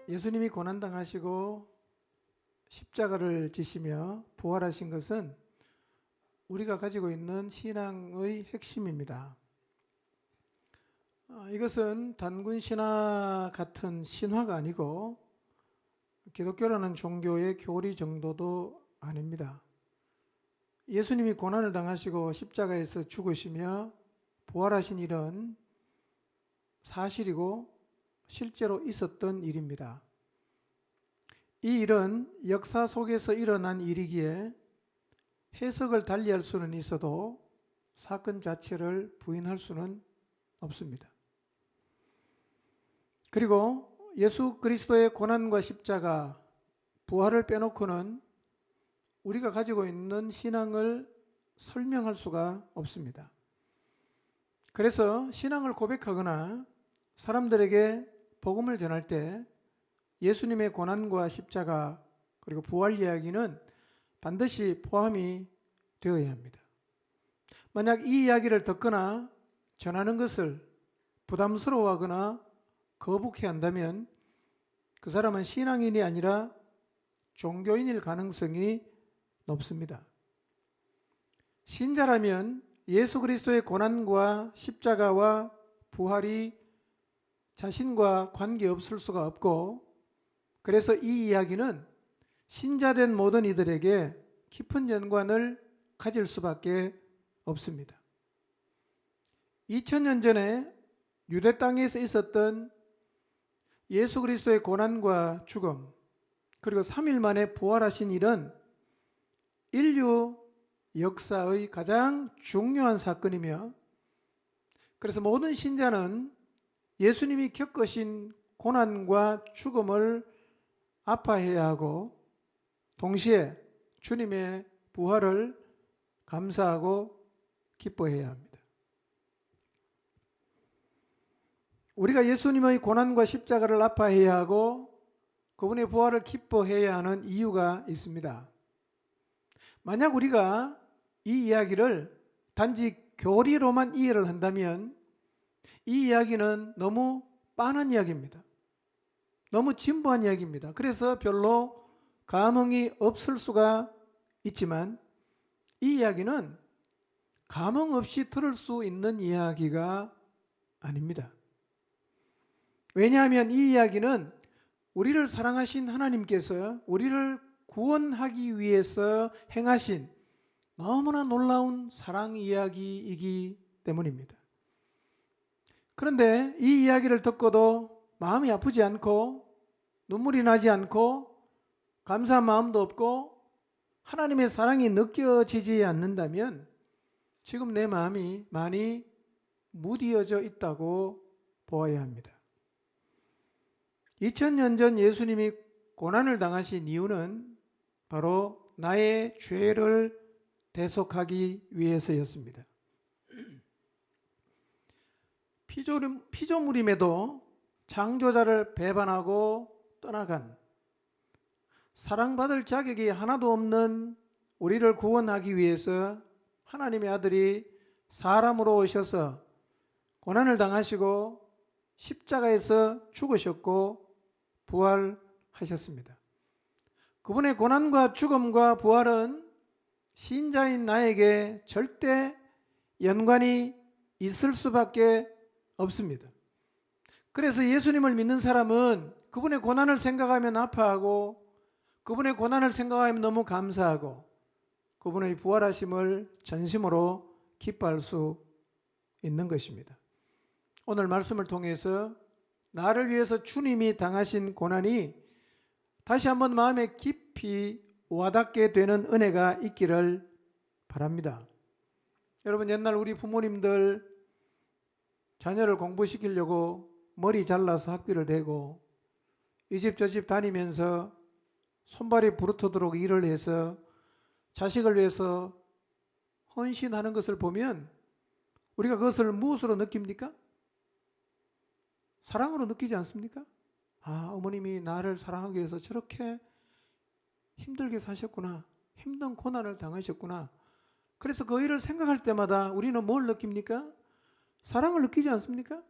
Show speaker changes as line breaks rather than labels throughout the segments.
예수님이 고난당하시고 십자가를 지시며 부활하신 것은 우리가 가지고 있는 신앙의 핵심입니다. 이것은 단군 신화 같은 신화가 아니고 기독교라는 종교의 교리 정도도 아닙니다. 예수님이 고난을 당하시고 십자가에서 죽으시며 부활하신 일은 사실이고 실제로 있었던 일입니다. 이 일은 역사 속에서 일어난 일이기에 해석을 달리할 수는 있어도 사건 자체를 부인할 수는 없습니다. 그리고 예수 그리스도의 고난과 십자가, 부활을 빼놓고는 우리가 가지고 있는 신앙을 설명할 수가 없습니다. 그래서 신앙을 고백하거나 사람들에게 복음을 전할 때 예수님의 고난과 십자가 그리고 부활 이야기는 반드시 포함이 되어야 합니다. 만약 이 이야기를 듣거나 전하는 것을 부담스러워하거나 거북해 한다면 그 사람은 신앙인이 아니라 종교인일 가능성이 높습니다. 신자라면 예수 그리스도의 고난과 십자가와 부활이 자신과 관계없을 수가 없고, 그래서 이 이야기는 신자된 모든 이들에게 깊은 연관을 가질 수밖에 없습니다. 2000년 전에 유대 땅에서 있었던 예수 그리스도의 고난과 죽음, 그리고 3일 만에 부활하신 일은 인류 역사의 가장 중요한 사건이며, 그래서 모든 신자는 예수님이 겪으신 고난과 죽음을 아파해야 하고 동시에 주님의 부활을 감사하고 기뻐해야 합니다. 우리가 예수님의 고난과 십자가를 아파해야 하고 그분의 부활을 기뻐해야 하는 이유가 있습니다. 만약 우리가 이 이야기를 단지 교리로만 이해를 한다면 이 이야기는 너무 빤한 이야기입니다. 너무 진부한 이야기입니다. 그래서 별로 감흥이 없을 수가 있지만 이 이야기는 감흥 없이 들을 수 있는 이야기가 아닙니다. 왜냐하면 이 이야기는 우리를 사랑하신 하나님께서 우리를 구원하기 위해서 행하신 너무나 놀라운 사랑 이야기이기 때문입니다. 그런데 이 이야기를 듣고도 마음이 아프지 않고 눈물이 나지 않고 감사한 마음도 없고 하나님의 사랑이 느껴지지 않는다면 지금 내 마음이 많이 무디어져 있다고 보아야 합니다. 2000년 전 예수님이 고난을 당하신 이유는 바로 나의 죄를 대속하기 위해서였습니다. 피조물임에도 창조자를 배반하고 떠나간 사랑받을 자격이 하나도 없는 우리를 구원하기 위해서 하나님의 아들이 사람으로 오셔서 고난을 당하시고 십자가에서 죽으셨고 부활하셨습니다. 그분의 고난과 죽음과 부활은 신자인 나에게 절대 연관이 있을 수밖에 없습니다. 그래서 예수님을 믿는 사람은 그분의 고난을 생각하면 아파하고 그분의 고난을 생각하면 너무 감사하고 그분의 부활하심을 전심으로 기뻐할 수 있는 것입니다. 오늘 말씀을 통해서 나를 위해서 주님이 당하신 고난이 다시 한번 마음에 깊이 와닿게 되는 은혜가 있기를 바랍니다. 여러분, 옛날 우리 부모님들 자녀를 공부시키려고 머리 잘라서 학비를 대고 이 집 저 집 다니면서 손발이 부르트도록 일을 해서 자식을 위해서 헌신하는 것을 보면 우리가 그것을 무엇으로 느낍니까? 사랑으로 느끼지 않습니까? 아, 어머님이 나를 사랑하기 위해서 저렇게 힘들게 사셨구나. 힘든 고난을 당하셨구나. 그래서 그 일을 생각할 때마다 우리는 뭘 느낍니까? 사랑을 느끼지 않습니까?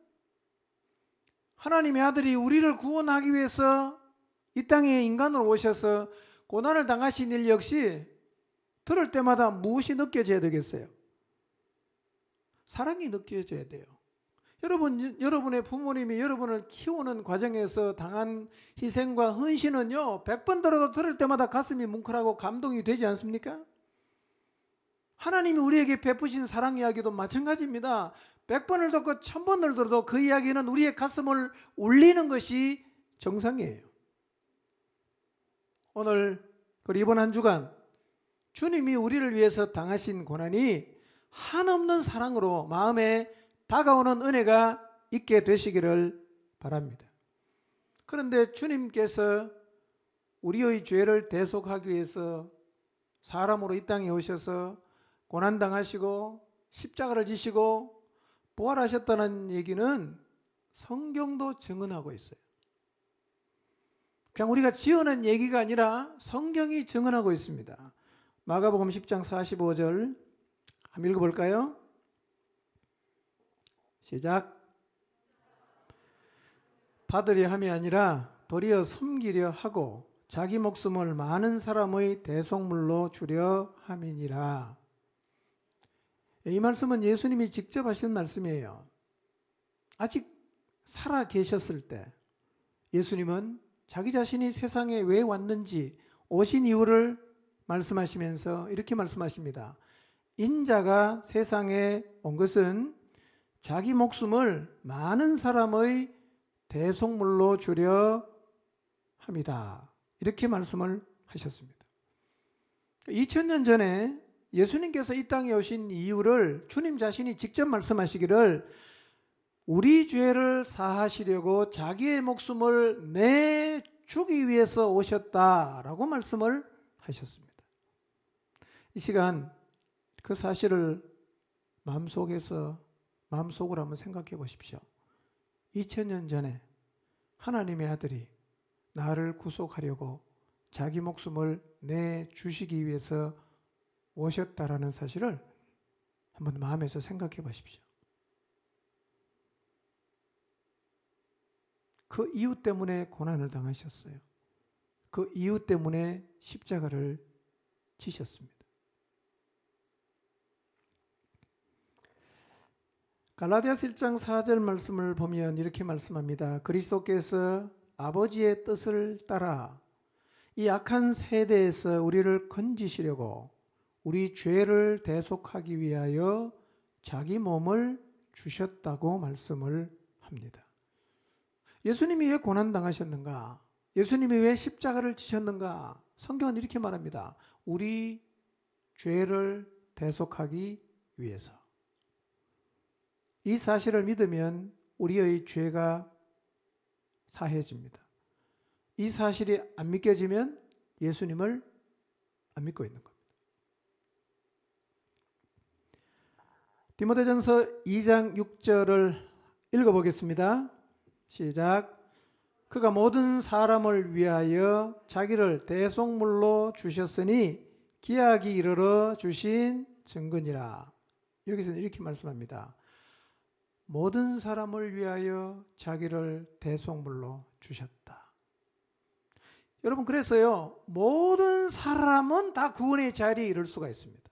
하나님의 아들이 우리를 구원하기 위해서 이 땅에 인간으로 오셔서 고난을 당하신 일 역시 들을 때마다 무엇이 느껴져야 되겠어요? 사랑이 느껴져야 돼요. 여러분의 부모님이 여러분을 키우는 과정에서 당한 희생과 헌신은요, 100번 들을 때마다 가슴이 뭉클하고 감동이 되지 않습니까? 하나님이 우리에게 베푸신 사랑 이야기도 마찬가지입니다. 100번을 듣고 1000번을 들어도 그 이야기는 우리의 가슴을 울리는 것이 정상이에요. 오늘 그리고 이번 한 주간 주님이 우리를 위해서 당하신 고난이 한없는 사랑으로 마음에 다가오는 은혜가 있게 되시기를 바랍니다. 그런데 주님께서 우리의 죄를 대속하기 위해서 사람으로 이 땅에 오셔서 고난당하시고 십자가를 지시고 부활하셨다는 얘기는 성경도 증언하고 있어요. 그냥 우리가 지어낸 얘기가 아니라 성경이 증언하고 있습니다. 마가복음 10장 45절 한번 읽어볼까요? 시작. 받으려 함이 아니라 도리어 섬기려 하고 자기 목숨을 많은 사람의 대속물로 주려 함이니라. 이 말씀은 예수님이 직접 하신 말씀이에요. 아직 살아 계셨을 때 예수님은 자기 자신이 세상에 왜 왔는지 오신 이유를 말씀하시면서 이렇게 말씀하십니다. 인자가 세상에 온 것은 자기 목숨을 많은 사람의 대속물로 주려 합니다. 이렇게 말씀을 하셨습니다. 2000년 전에 예수님께서 이 땅에 오신 이유를 주님 자신이 직접 말씀하시기를 우리 죄를 사하시려고 자기의 목숨을 내주기 위해서 오셨다라고 말씀을 하셨습니다. 이 시간 그 사실을 마음속으로 한번 생각해 보십시오. 2000년 전에 하나님의 아들이 나를 구속하려고 자기 목숨을 내주시기 위해서 오셨다라는 사실을 한번 마음에서 생각해 보십시오. 그 이유 때문에 고난을 당하셨어요. 그 이유 때문에 십자가를 지셨습니다. 갈라디아서 1장 4절 말씀을 보면 이렇게 말씀합니다. 그리스도께서 아버지의 뜻을 따라 이 악한 세대에서 우리를 건지시려고 우리 죄를 대속하기 위하여 자기 몸을 주셨다고 말씀을 합니다. 예수님이 왜 고난당하셨는가? 예수님이 왜 십자가를 지셨는가? 성경은 이렇게 말합니다. 우리 죄를 대속하기 위해서. 이 사실을 믿으면 우리의 죄가 사해집니다. 이 사실이 안 믿겨지면 예수님을 안 믿고 있는 겁니다. 디모데전서 2장 6절을 읽어보겠습니다. 시작. 그가 모든 사람을 위하여 자기를 대속물로 주셨으니 기약이 이르러 주신 증거니라. 여기서는 이렇게 말씀합니다. 모든 사람을 위하여 자기를 대속물로 주셨다. 여러분, 그래서요, 모든 사람은 다 구원의 자리에 이를 수가 있습니다.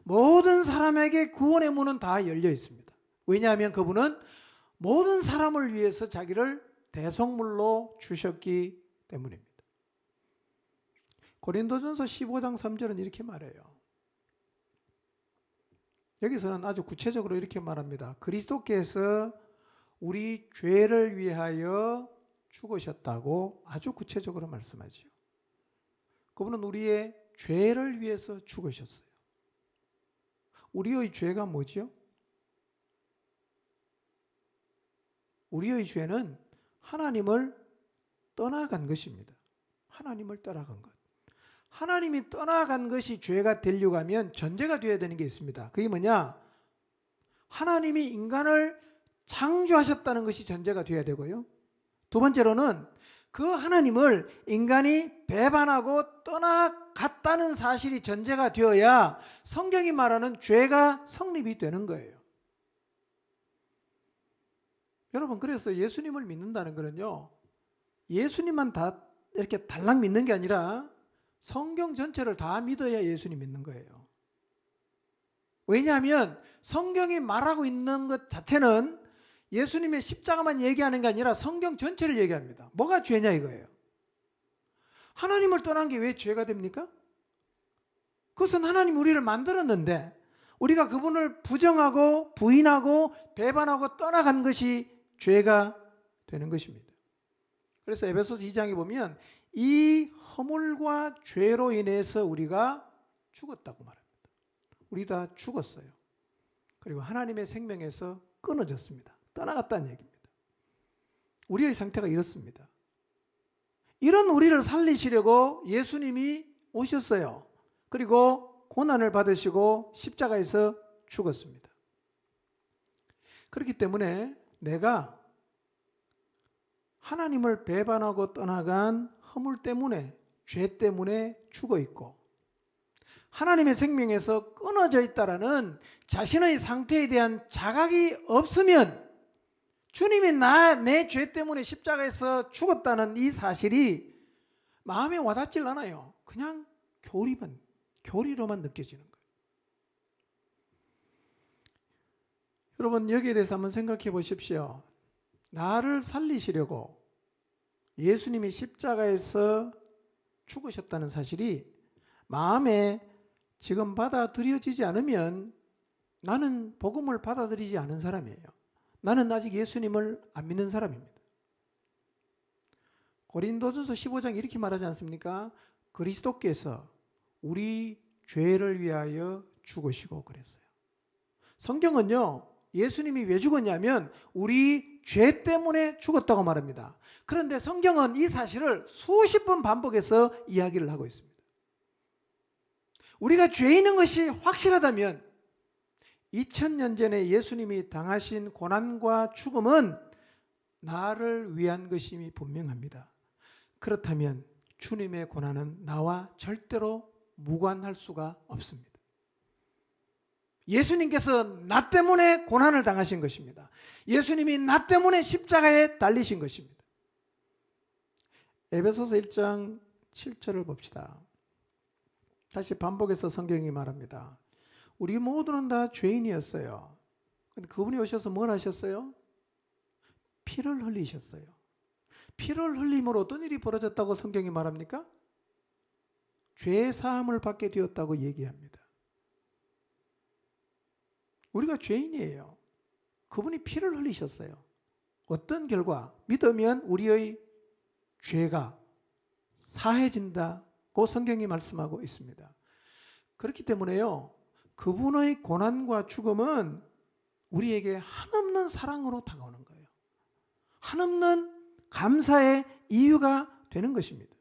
모든 사람에게 구원의 문은 다 열려 있습니다. 왜냐하면 그분은 모든 사람을 위해서 자기를 대속물로 주셨기 때문입니다. 고린도전서 15장 3절은 이렇게 말해요. 여기서는 아주 구체적으로 이렇게 말합니다. 그리스도께서 우리 죄를 위하여 죽으셨다고 아주 구체적으로 말씀하죠. 그분은 우리의 죄를 위해서 죽으셨어요. 우리의 죄가 뭐죠? 우리의 죄는 하나님을 떠나간 것입니다. 하나님을 떠나간 것. 하나님이 떠나간 것이 죄가 되려고 하면 전제가 되어야 되는 게 있습니다. 그게 뭐냐? 하나님이 인간을 창조하셨다는 것이 전제가 되어야 되고요. 두 번째로는 그 하나님을 인간이 배반하고 떠나갔다는 사실이 전제가 되어야 성경이 말하는 죄가 성립이 되는 거예요. 여러분, 그래서 예수님을 믿는다는 것은요, 예수님만 다 이렇게 달랑 믿는 게 아니라 성경 전체를 다 믿어야 예수님 믿는 거예요. 왜냐하면 성경이 말하고 있는 것 자체는 예수님의 십자가만 얘기하는 게 아니라 성경 전체를 얘기합니다. 뭐가 죄냐 이거예요. 하나님을 떠난 게 왜 죄가 됩니까? 그것은 하나님 우리를 만들었는데 우리가 그분을 부정하고 부인하고 배반하고 떠나간 것이 죄가 되는 것입니다. 그래서 에베소서 2장에 보면 이 허물과 죄로 인해서 우리가 죽었다고 말합니다. 우리 다 죽었어요. 그리고 하나님의 생명에서 끊어졌습니다. 떠나갔다는 얘기입니다. 우리의 상태가 이렇습니다. 이런 우리를 살리시려고 예수님이 오셨어요. 그리고 고난을 받으시고 십자가에서 죽었습니다. 그렇기 때문에 내가 하나님을 배반하고 떠나간 허물 때문에, 죄 때문에 죽어 있고 하나님의 생명에서 끊어져 있다라는 자신의 상태에 대한 자각이 없으면 주님이 내 죄 때문에 십자가에서 죽었다는 이 사실이 마음에 와닿질 않아요. 그냥 교리로만 느껴지는 거예요. 여러분 여기에 대해서 한번 생각해 보십시오. 나를 살리시려고 예수님이 십자가에서 죽으셨다는 사실이 마음에 지금 받아들여지지 않으면 나는 복음을 받아들이지 않은 사람이에요. 나는 아직 예수님을 안 믿는 사람입니다. 고린도전서 15장 이렇게 말하지 않습니까? 그리스도께서 우리 죄를 위하여 죽으시고 그랬어요. 성경은요, 예수님이 왜 죽었냐면 우리 죄 때문에 죽었다고 말합니다. 그런데 성경은 이 사실을 수십 번 반복해서 이야기를 하고 있습니다. 우리가 죄 있는 것이 확실하다면 2000년 전에 예수님이 당하신 고난과 죽음은 나를 위한 것임이 분명합니다. 그렇다면 주님의 고난은 나와 절대로 무관할 수가 없습니다. 예수님께서 나 때문에 고난을 당하신 것입니다. 예수님이 나 때문에 십자가에 달리신 것입니다. 에베소서 1장 7절을 봅시다. 다시 반복해서 성경이 말합니다. 우리 모두는 다 죄인이었어요. 근데 그분이 오셔서 뭘 하셨어요? 피를 흘리셨어요. 피를 흘림으로 어떤 일이 벌어졌다고 성경이 말합니까? 죄 사함을 받게 되었다고 얘기합니다. 우리가 죄인이에요. 그분이 피를 흘리셨어요. 어떤 결과? 믿으면 우리의 죄가 사해진다고 성경이 말씀하고 있습니다. 그렇기 때문에요, 그분의 고난과 죽음은 우리에게 한없는 사랑으로 다가오는 거예요. 한없는 감사의 이유가 되는 것입니다.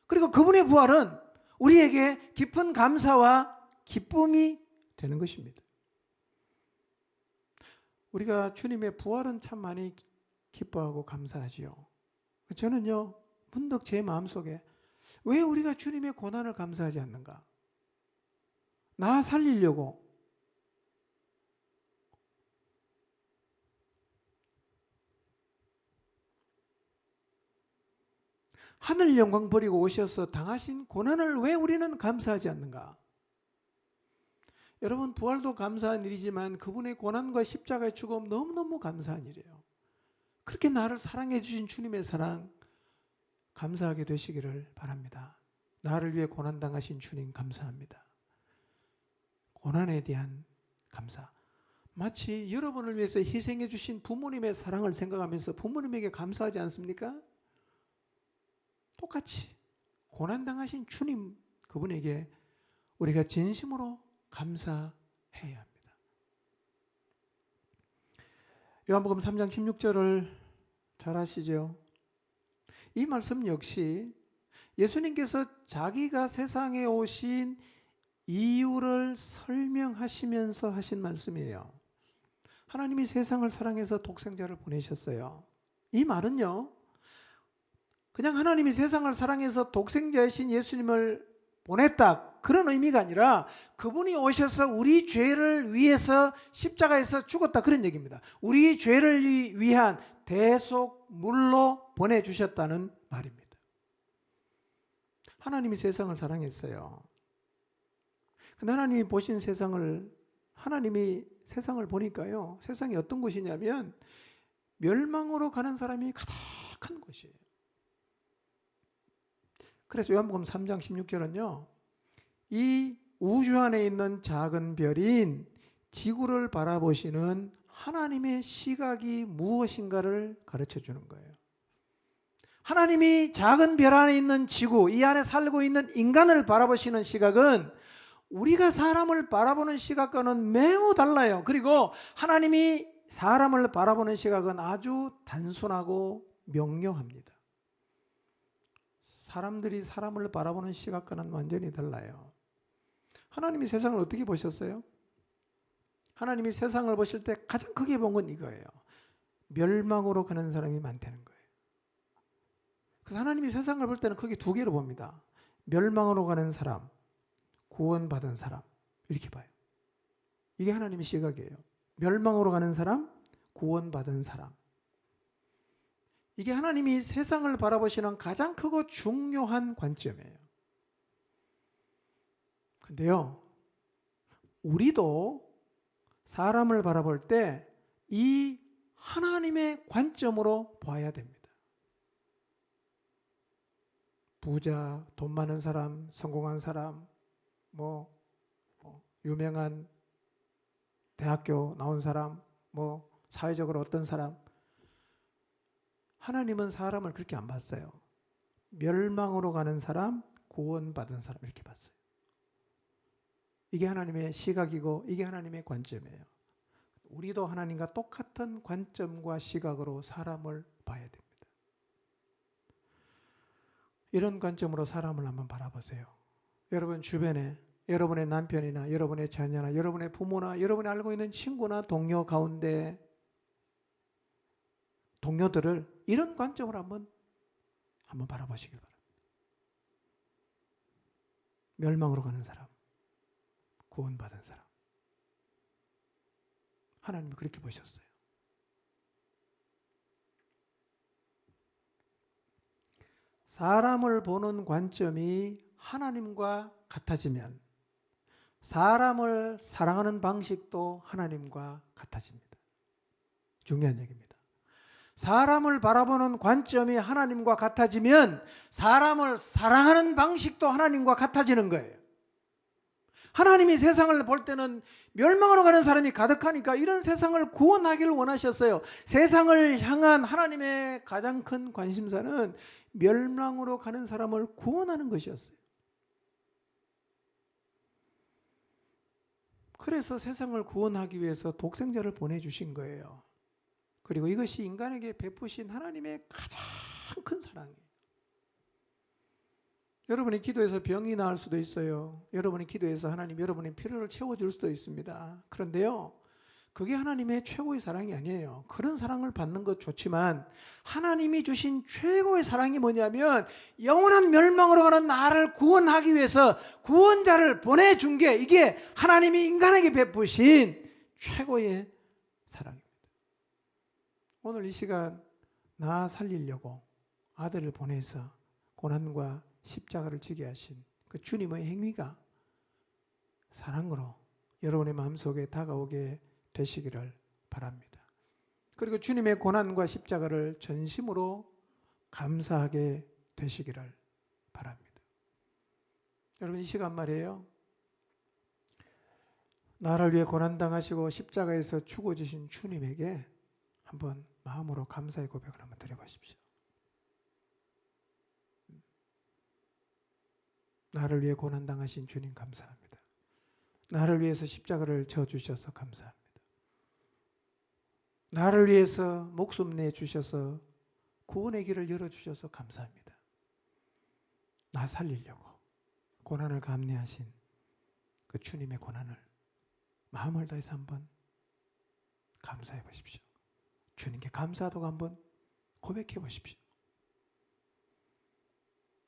그리고 그분의 부활은 우리에게 깊은 감사와 기쁨이 되는 것입니다. 우리가 주님의 부활은 참 많이 기뻐하고 감사하지요. 저는요, 문득 제 마음속에 왜 우리가 주님의 고난을 감사하지 않는가? 나 살리려고 하늘 영광 버리고 오셔서 당하신 고난을 왜 우리는 감사하지 않는가? 여러분, 부활도 감사한 일이지만 그분의 고난과 십자가의 죽음 너무너무 감사한 일이에요. 그렇게 나를 사랑해 주신 주님의 사랑 감사하게 되시기를 바랍니다. 나를 위해 고난당하신 주님 감사합니다. 고난에 대한 감사. 마치 여러분을 위해서 희생해 주신 부모님의 사랑을 생각하면서 부모님에게 감사하지 않습니까? 똑같이 고난당하신 주님, 그분에게 우리가 진심으로 감사해야 합니다. 요한복음 3장 16절을 잘 아시죠? 이 말씀 역시 예수님께서 자기가 세상에 오신 이유를 설명하시면서 하신 말씀이에요. 하나님이 세상을 사랑해서 독생자를 보내셨어요. 이 말은요, 그냥 하나님이 세상을 사랑해서 독생자이신 예수님을 보냈다, 그런 의미가 아니라 그분이 오셔서 우리 죄를 위해서 십자가에서 죽었다, 그런 얘기입니다. 우리 죄를 위한 대속물로 보내주셨다는 말입니다. 하나님이 세상을 사랑했어요. 근데 하나님이 보신 하나님이 세상을 보니까요, 세상이 어떤 곳이냐면 멸망으로 가는 사람이 가득한 곳이에요. 그래서 요한복음 3장 16절은요, 이 우주 안에 있는 작은 별인 지구를 바라보시는 하나님의 시각이 무엇인가를 가르쳐 주는 거예요. 하나님이 작은 별 안에 있는 지구, 이 안에 살고 있는 인간을 바라보시는 시각은 우리가 사람을 바라보는 시각과는 매우 달라요. 그리고 하나님이 사람을 바라보는 시각은 아주 단순하고 명료합니다. 사람들이 사람을 바라보는 시각과는 완전히 달라요. 하나님이 세상을 어떻게 보셨어요? 하나님이 세상을 보실 때 가장 크게 본 건 이거예요. 멸망으로 가는 사람이 많다는 거예요. 그래서 하나님이 세상을 볼 때는 크게 두 개로 봅니다. 멸망으로 가는 사람, 구원받은 사람, 이렇게 봐요. 이게 하나님의 시각이에요. 멸망으로 가는 사람, 구원받은 사람. 이게 하나님이 세상을 바라보시는 가장 크고 중요한 관점이에요. 근데요, 우리도 사람을 바라볼 때 이 하나님의 관점으로 봐야 됩니다. 부자, 돈 많은 사람, 성공한 사람, 유명한 대학교 나온 사람, 사회적으로 어떤 사람. 하나님은 사람을 그렇게 안 봤어요. 멸망으로 가는 사람, 구원받은 사람, 이렇게 봤어요. 이게 하나님의 시각이고 이게 하나님의 관점이에요. 우리도 하나님과 똑같은 관점과 시각으로 사람을 봐야 됩니다. 이런 관점으로 사람을 한번 바라보세요. 여러분 주변에 여러분의 남편이나 여러분의 자녀나 여러분의 부모나 여러분이 알고 있는 친구나 동료 가운데 동료들을 이런 관점으로 한번 바라보시길 바랍니다. 멸망으로 가는 사람, 구원받은 사람. 하나님이 그렇게 보셨어요. 사람을 보는 관점이 하나님과 같아지면 사람을 사랑하는 방식도 하나님과 같아집니다. 중요한 얘기입니다. 사람을 바라보는 관점이 하나님과 같아지면 사람을 사랑하는 방식도 하나님과 같아지는 거예요. 하나님이 세상을 볼 때는 멸망으로 가는 사람이 가득하니까 이런 세상을 구원하기를 원하셨어요. 세상을 향한 하나님의 가장 큰 관심사는 멸망으로 가는 사람을 구원하는 것이었어요. 그래서 세상을 구원하기 위해서 독생자를 보내주신 거예요. 그리고 이것이 인간에게 베푸신 하나님의 가장 큰 사랑이에요. 여러분이 기도해서 병이 나을 수도 있어요. 여러분이 기도해서 하나님 여러분의 필요를 채워줄 수도 있습니다. 그런데요, 그게 하나님의 최고의 사랑이 아니에요. 그런 사랑을 받는 것 좋지만 하나님이 주신 최고의 사랑이 뭐냐면 영원한 멸망으로 가는 나를 구원하기 위해서 구원자를 보내준 게 이게 하나님이 인간에게 베푸신 최고의 사랑입니다. 오늘 이 시간 나 살리려고 아들을 보내서 고난과 십자가를 지게 하신 그 주님의 행위가 사랑으로 여러분의 마음속에 다가오게 되시기를 바랍니다. 그리고 주님의 고난과 십자가를 전심으로 감사하게 되시기를 바랍니다. 여러분 이 시간 말이에요, 나를 위해 고난당하시고 십자가에서 죽어주신 주님에게 한번 마음으로 감사의 고백을 한번 드려보십시오. 나를 위해 고난당하신 주님 감사합니다. 나를 위해서 십자가를 져주셔서 감사합니다. 나를 위해서 목숨 내주셔서 구원의 길을 열어주셔서 감사합니다. 나 살리려고 고난을 감내하신 그 주님의 고난을 마음을 다해서 한번 감사해 보십시오. 주님께 감사하다고 한번 고백해 보십시오.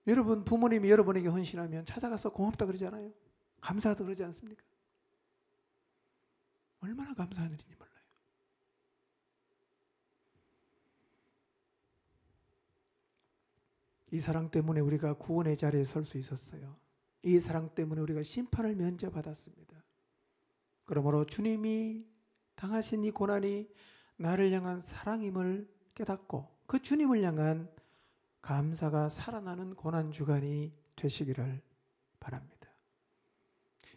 여러분 부모님이 여러분에게 헌신하면 찾아가서 고맙다 그러잖아요. 감사하다 그러지 않습니까? 얼마나 감사하는지 몰라요. 이 사랑 때문에 우리가 구원의 자리에 설 수 있었어요. 이 사랑 때문에 우리가 심판을 면제받았습니다. 그러므로 주님이 당하신 이 고난이 나를 향한 사랑임을 깨닫고 그 주님을 향한 감사가 살아나는 고난주간이 되시기를 바랍니다.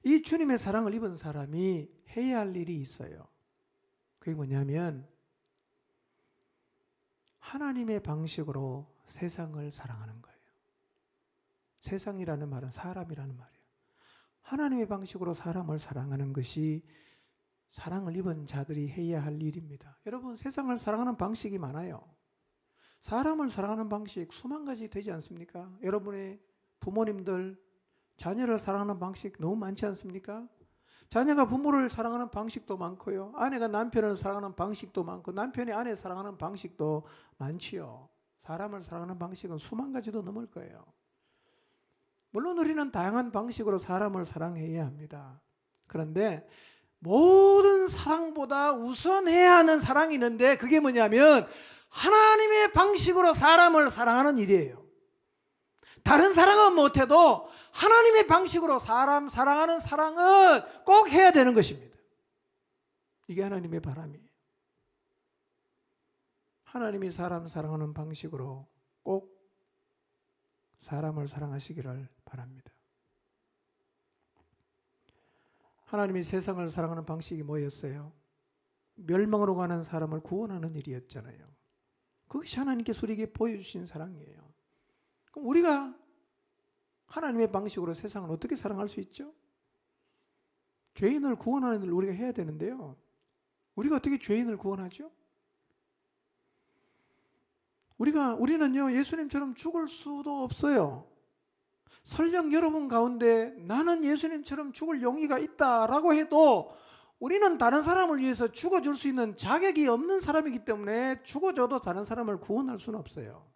이 주님의 사랑을 입은 사람이 해야 할 일이 있어요. 그게 뭐냐면 하나님의 방식으로 세상을 사랑하는 거예요. 세상이라는 말은 사람이라는 말이에요. 하나님의 방식으로 사람을 사랑하는 것이 사랑을 입은 자들이 해야 할 일입니다. 여러분, 세상을 사랑하는 방식이 많아요. 사람을 사랑하는 방식 수만 가지 되지 않습니까? 여러분의 부모님들 자녀를 사랑하는 방식 너무 많지 않습니까? 자녀가 부모를 사랑하는 방식도 많고요. 아내가 남편을 사랑하는 방식도 많고 남편이 아내 사랑하는 방식도 많지요. 사람을 사랑하는 방식은 수만 가지도 넘을 거예요. 물론 우리는 다양한 방식으로 사람을 사랑해야 합니다. 그런데 모든 사랑보다 우선해야 하는 사랑이 있는데 그게 뭐냐면 하나님의 방식으로 사람을 사랑하는 일이에요. 다른 사랑은 못해도 하나님의 방식으로 사람 사랑하는 사랑은 꼭 해야 되는 것입니다. 이게 하나님의 바람이에요. 하나님이 사람 사랑하는 방식으로 꼭 사람을 사랑하시기를 바랍니다. 하나님이 세상을 사랑하는 방식이 뭐였어요? 멸망으로 가는 사람을 구원하는 일이었잖아요. 그것이 하나님께서 우리에게 보여주신 사랑이에요. 그럼 우리가 하나님의 방식으로 세상을 어떻게 사랑할 수 있죠? 죄인을 구원하는 일을 우리가 해야 되는데요. 우리가 어떻게 죄인을 구원하죠? 우리는요, 예수님처럼 죽을 수도 없어요. 설령 여러분 가운데 나는 예수님처럼 죽을 용의가 있다라고 해도 우리는 다른 사람을 위해서 죽어줄 수 있는 자격이 없는 사람이기 때문에 죽어줘도 다른 사람을 구원할 수는 없어요.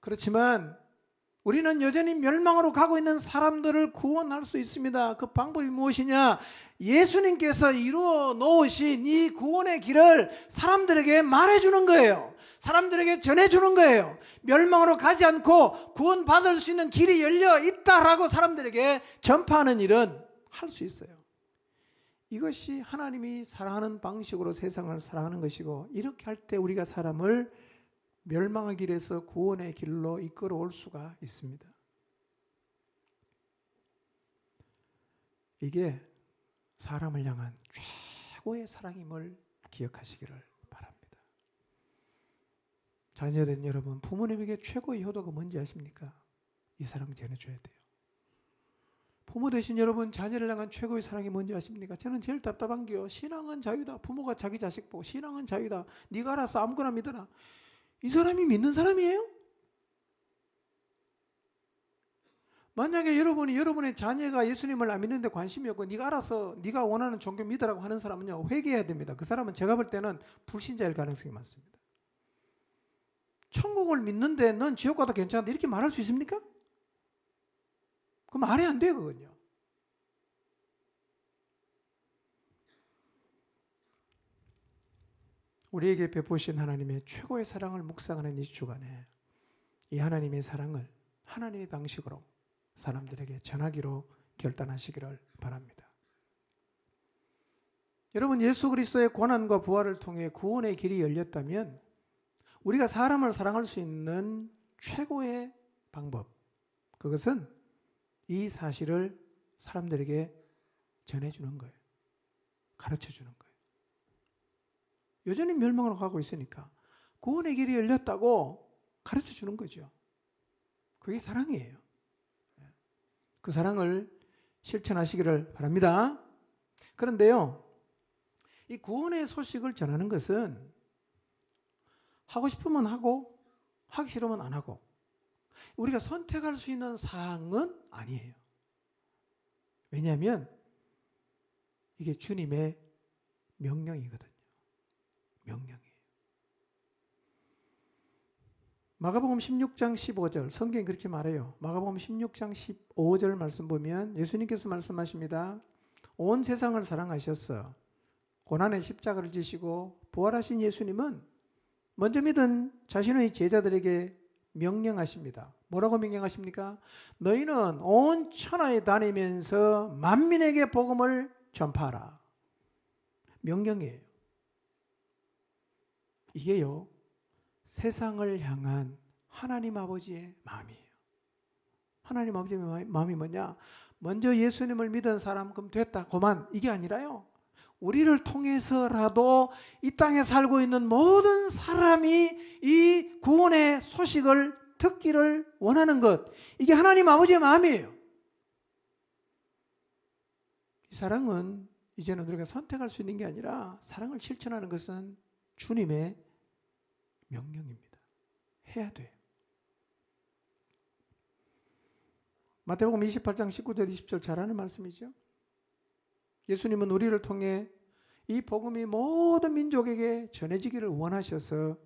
그렇지만 우리는 여전히 멸망으로 가고 있는 사람들을 구원할 수 있습니다. 그 방법이 무엇이냐? 예수님께서 이루어 놓으신 이 구원의 길을 사람들에게 말해주는 거예요. 사람들에게 전해주는 거예요. 멸망으로 가지 않고 구원받을 수 있는 길이 열려 있다라고 사람들에게 전파하는 일은 할 수 있어요. 이것이 하나님이 사랑하는 방식으로 세상을 사랑하는 것이고, 이렇게 할 때 우리가 사람을 멸망의 길에서 구원의 길로 이끌어 올 수가 있습니다. 이게 사람을 향한 최고의 사랑임을 기억하시기를 바랍니다. 자녀된 여러분, 부모님에게 최고의 효도가 뭔지 아십니까? 이 사랑 전해줘야 돼요. 부모 되신 여러분, 자녀를 향한 최고의 사랑이 뭔지 아십니까? 저는 제일 답답한 게요, 신앙은 자유다. 부모가 자기 자식 보고 신앙은 자유다. 네가 알아서 아무거나 믿어라. 이 사람이 믿는 사람이에요? 만약에 여러분의 자녀가 예수님을 안 믿는데 관심이 없고 네가 알아서 네가 원하는 종교 믿으라고 하는 사람은요, 회개해야 됩니다. 그 사람은 제가 볼 때는 불신자일 가능성이 많습니다. 천국을 믿는데 넌 지옥 가도 괜찮은데 이렇게 말할 수 있습니까? 그럼 말이 안 돼요, 그건요. 우리에게 베푸신 하나님의 최고의 사랑을 묵상하는 이 주간에 이 하나님의 사랑을 하나님의 방식으로 사람들에게 전하기로 결단하시기를 바랍니다. 여러분, 예수 그리스도의 고난과 부활을 통해 구원의 길이 열렸다면 우리가 사람을 사랑할 수 있는 최고의 방법, 그것은 이 사실을 사람들에게 전해주는 거예요. 가르쳐주는 거예요. 여전히 멸망으로 가고 있으니까 구원의 길이 열렸다고 가르쳐주는 거죠. 그게 사랑이에요. 그 사랑을 실천하시기를 바랍니다. 그런데요, 이 구원의 소식을 전하는 것은 하고 싶으면 하고 하기 싫으면 안 하고 우리가 선택할 수 있는 사항은 아니에요. 왜냐하면 이게 주님의 명령이거든요. 명령이에요. 마가복음 16장 15절 성경이 그렇게 말해요. 마가복음 16장 15절 말씀 보면 예수님께서 말씀하십니다. 온 세상을 사랑하셨어. 고난의 십자가를 지시고 부활하신 예수님은 먼저 믿은 자신의 제자들에게 명령하십니다. 뭐라고 명령하십니까? 너희는 온 천하에 다니면서 만민에게 복음을 전파하라. 명령이에요. 이게요, 세상을 향한 하나님 아버지의 마음이에요. 하나님 아버지의 마음이 뭐냐? 먼저 예수님을 믿은 사람 그럼 됐다, 그만, 이게 아니라요, 우리를 통해서라도 이 땅에 살고 있는 모든 사람이 이 구원의 소식을 듣기를 원하는 것, 이게 하나님 아버지의 마음이에요. 이 사랑은 이제는 우리가 선택할 수 있는 게 아니라 사랑을 실천하는 것은 주님의 명령입니다. 해야 돼요. 마태복음 28장 19절 20절 잘 아는 말씀이죠. 예수님은 우리를 통해 이 복음이 모든 민족에게 전해지기를 원하셔서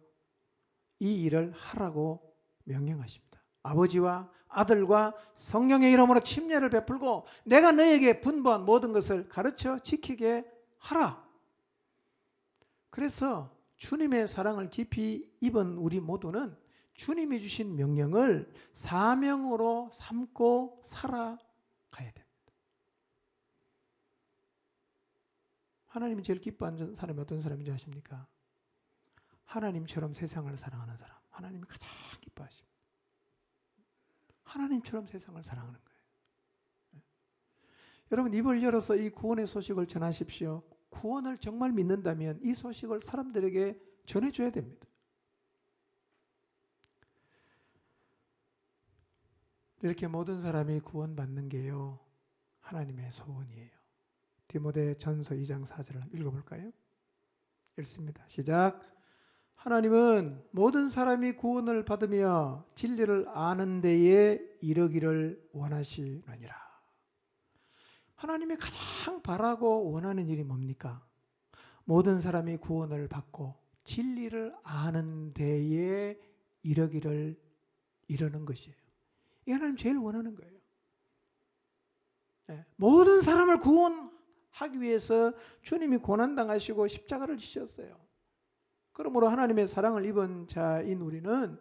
이 일을 하라고 명령하십니다. 아버지와 아들과 성령의 이름으로 침례를 베풀고 내가 너에게 분부한 모든 것을 가르쳐 지키게 하라. 그래서 주님의 사랑을 깊이 입은 우리 모두는 주님이 주신 명령을 사명으로 삼고 살아가야 됩니다. 하나님이 제일 기뻐하는 사람이 어떤 사람인지 아십니까? 하나님처럼 세상을 사랑하는 사람. 하나님이 가장 기뻐하십니다. 하나님처럼 세상을 사랑하는 거예요. 여러분, 입을 열어서 이 구원의 소식을 전하십시오. 구원을 정말 믿는다면 이 소식을 사람들에게 전해줘야 됩니다. 이렇게 모든 사람이 구원받는 게요, 하나님의 소원이에요. 디모데 전서 2장 4절을 읽어볼까요? 읽습니다. 시작. 하나님은 모든 사람이 구원을 받으며 진리를 아는 데에 이르기를 원하시느니라. 하나님이 가장 바라고 원하는 일이 뭡니까? 모든 사람이 구원을 받고 진리를 아는 데에 이르기를 이르는 것이에요. 이게 하나님 제일 원하는 거예요. 네. 모든 사람을 구원하기 위해서 주님이 고난당하시고 십자가를 지셨어요. 그러므로 하나님의 사랑을 입은 자인 우리는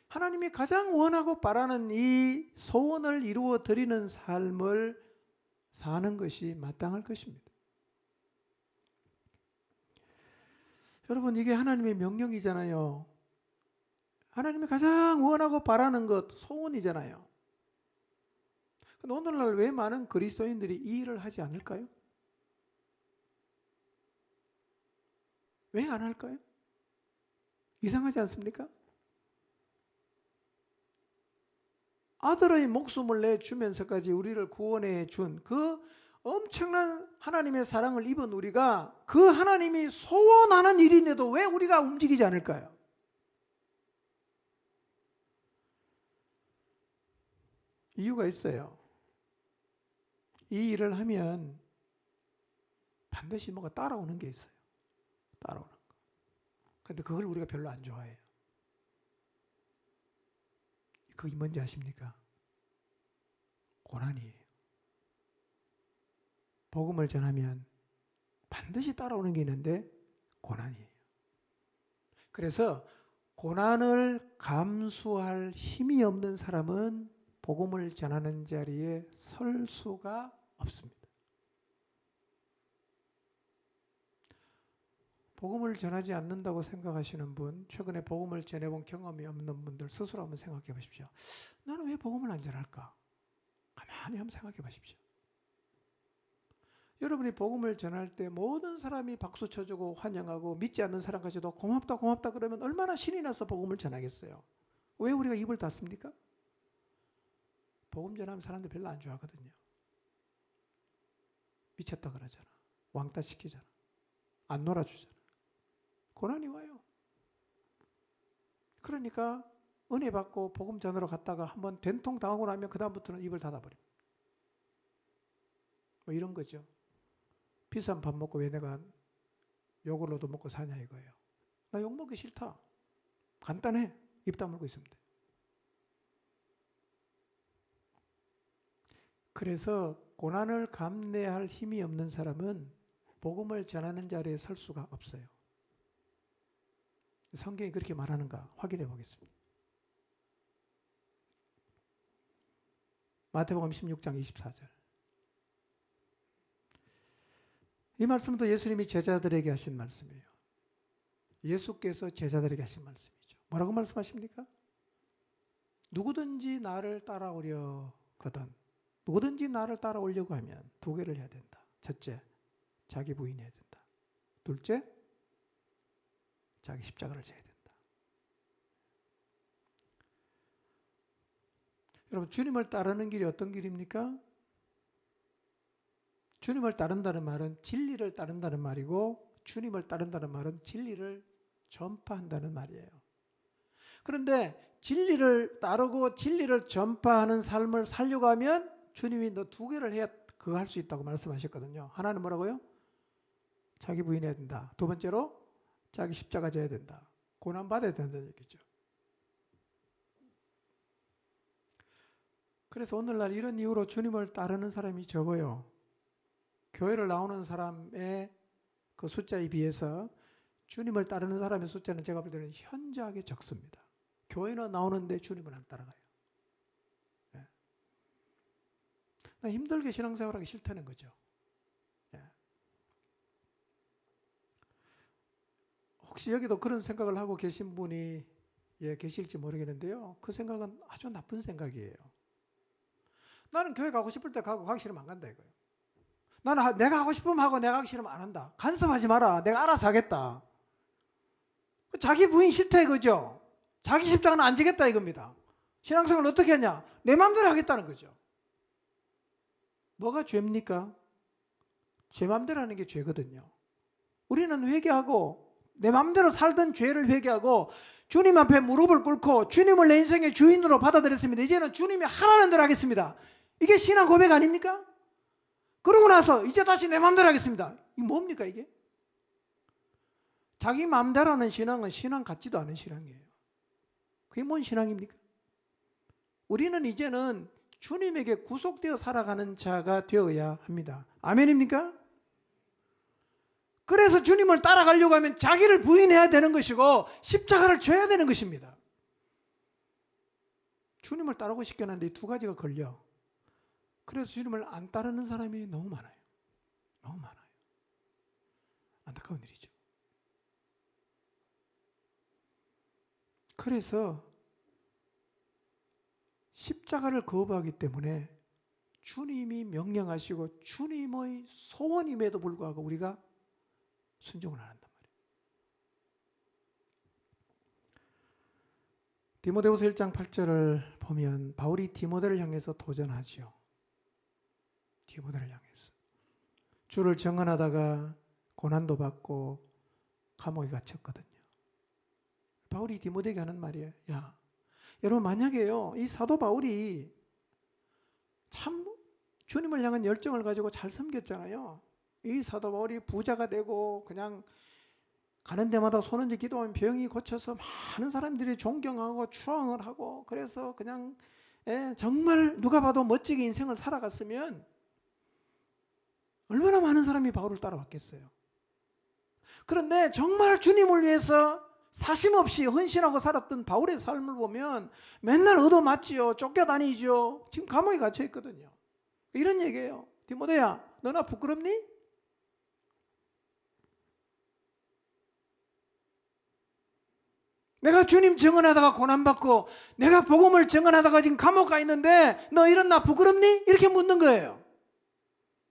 하나님이 가장 원하고 바라는 이 소원을 이루어 드리는 삶을 사는 것이 마땅할 것입니다. 여러분, 이게 하나님의 명령이잖아요. 하나님이 가장 원하고 바라는 것, 소원이잖아요. 오늘날 왜 많은 그리스도인들이 이 일을 하지 않을까요? 왜 안 할까요? 이상하지 않습니까? 아들의 목숨을 내주면서까지 우리를 구원해 준 그 엄청난 하나님의 사랑을 입은 우리가 그 하나님이 소원하는 일인데도 왜 우리가 움직이지 않을까요? 이유가 있어요. 이 일을 하면 반드시 뭐가 따라오는 게 있어요. 따라오는 거. 근데 그걸 우리가 별로 안 좋아해요. 그게 뭔지 아십니까? 고난이에요. 복음을 전하면 반드시 따라오는 게 있는데 고난이에요. 그래서 고난을 감수할 힘이 없는 사람은 복음을 전하는 자리에 설 수가 없습니다. 복음을 전하지 않는다고 생각하시는 분, 최근에 복음을 전해본 경험이 없는 분들 스스로 한번 생각해 보십시오. 나는 왜 복음을 안 전할까? 가만히 한번 생각해 보십시오. 여러분이 복음을 전할 때 모든 사람이 박수 쳐주고 환영하고 믿지 않는 사람까지도 고맙다 고맙다 그러면 얼마나 신이 나서 복음을 전하겠어요. 왜 우리가 입을 닫습니까? 복음 전하면 사람들 별로 안 좋아하거든요. 미쳤다 그러잖아. 왕따 시키잖아. 안 놀아주잖아. 고난이 와요. 그러니까 은혜 받고 복음 전하러 갔다가 한번 된통 당하고 나면 그 다음부터는 입을 닫아버립니다. 뭐 이런 거죠. 비싼 밥 먹고 왜 내가 요걸로도 먹고 사냐 이거예요. 나 욕 먹기 싫다. 간단해. 입 다물고 있으면 돼. 그래서 고난을 감내할 힘이 없는 사람은 복음을 전하는 자리에 설 수가 없어요. 성경이 그렇게 말하는가 확인해 보겠습니다. 마태복음 16장 24절. 이 말씀도 예수님이 제자들에게 하신 말씀이에요. 예수께서 제자들에게 하신 말씀이죠. 뭐라고 말씀하십니까? 누구든지 나를 따라오려거든, 누구든지 나를 따라오려고 하면 두 개를 해야 된다. 첫째, 자기 부인해야 된다. 둘째, 자기 십자가를 져야 된다. 여러분, 주님을 따르는 길이 어떤 길입니까? 주님을 따른다는 말은 진리를 따른다는 말이고, 주님을 따른다는 말은 진리를 전파한다는 말이에요. 그런데 진리를 따르고 진리를 전파하는 삶을 살려고 하면 주님이 너 두 개를 해야 그거 할 수 있다고 말씀하셨거든요. 하나는 뭐라고요? 자기 부인해야 된다. 두 번째로 자기 십자가 져야 된다. 고난받아야 된다는 얘기죠. 그래서 오늘날 이런 이유로 주님을 따르는 사람이 적어요. 교회를 나오는 사람의 그 숫자에 비해서 주님을 따르는 사람의 숫자는 제가 볼 때는 현저하게 적습니다. 교회는 나오는데 주님은 안 따라가요. 네. 나 힘들게 신앙생활하기 싫다는 거죠. 네. 혹시 여기도 그런 생각을 하고 계신 분이 계실지 모르겠는데요. 그 생각은 아주 나쁜 생각이에요. 나는 교회 가고 싶을 때 가고 가기 싫으면 안 간다 이거예요. 나는 내가 하고 싶으면 하고 내가 하기 싫으면 안 한다. 간섭하지 마라. 내가 알아서 하겠다. 자기 부인 싫다 이거죠. 자기 십자가는 안 지겠다 이겁니다. 신앙생활을 어떻게 하냐? 내 마음대로 하겠다는 거죠. 뭐가 죄입니까? 제 마음대로 하는 게 죄거든요. 우리는 회개하고 내 마음대로 살던 죄를 회개하고 주님 앞에 무릎을 꿇고 주님을 내 인생의 주인으로 받아들였습니다. 이제는 주님이 하라는 대로 하겠습니다. 이게 신앙 고백 아닙니까? 그러고 나서 이제 다시 내 마음대로 하겠습니다. 이게 뭡니까 이게? 자기 마음대로 하는 신앙은 신앙 같지도 않은 신앙이에요. 그게 뭔 신앙입니까? 우리는 이제는 주님에게 구속되어 살아가는 자가 되어야 합니다. 아멘입니까? 그래서 주님을 따라가려고 하면 자기를 부인해야 되는 것이고 십자가를 져야 되는 것입니다. 주님을 따르고 싶긴 한데 이 두 가지가 걸려. 그래서 주님을 안 따르는 사람이 너무 많아요. 너무 많아요. 안타까운 일이죠. 그래서 십자가를 거부하기 때문에 주님이 명령하시고 주님의 소원임에도 불구하고 우리가 순종을 안 한단 말이에요. 디모데후서 1장 8절을 보면 바울이 디모데를 향해서 도전하죠. 디모데를 향해서 주를 증언하다가 고난도 받고 감옥에 갇혔거든요. 바울이 디모데에게 하는 말이에요. 야, 여러분 만약에요 이 사도 바울이 참 주님을 향한 열정을 가지고 잘 섬겼잖아요. 이 사도 바울이 부자가 되고 그냥 가는 데마다 손 얹어 기도하면 병이 고쳐서 많은 사람들이 존경하고 추앙을 하고 그래서 그냥 정말 누가 봐도 멋지게 인생을 살아갔으면 얼마나 많은 사람이 바울을 따라왔겠어요. 그런데 정말 주님을 위해서 사심없이 헌신하고 살았던 바울의 삶을 보면 맨날 얻어맞지요. 쫓겨다니죠. 지금 감옥에 갇혀 있거든요. 이런 얘기예요. 디모데야, 너나 부끄럽니? 내가 주님 증언하다가 고난받고 내가 복음을 증언하다가 지금 감옥 가 있는데 너 이런 나 부끄럽니? 이렇게 묻는 거예요.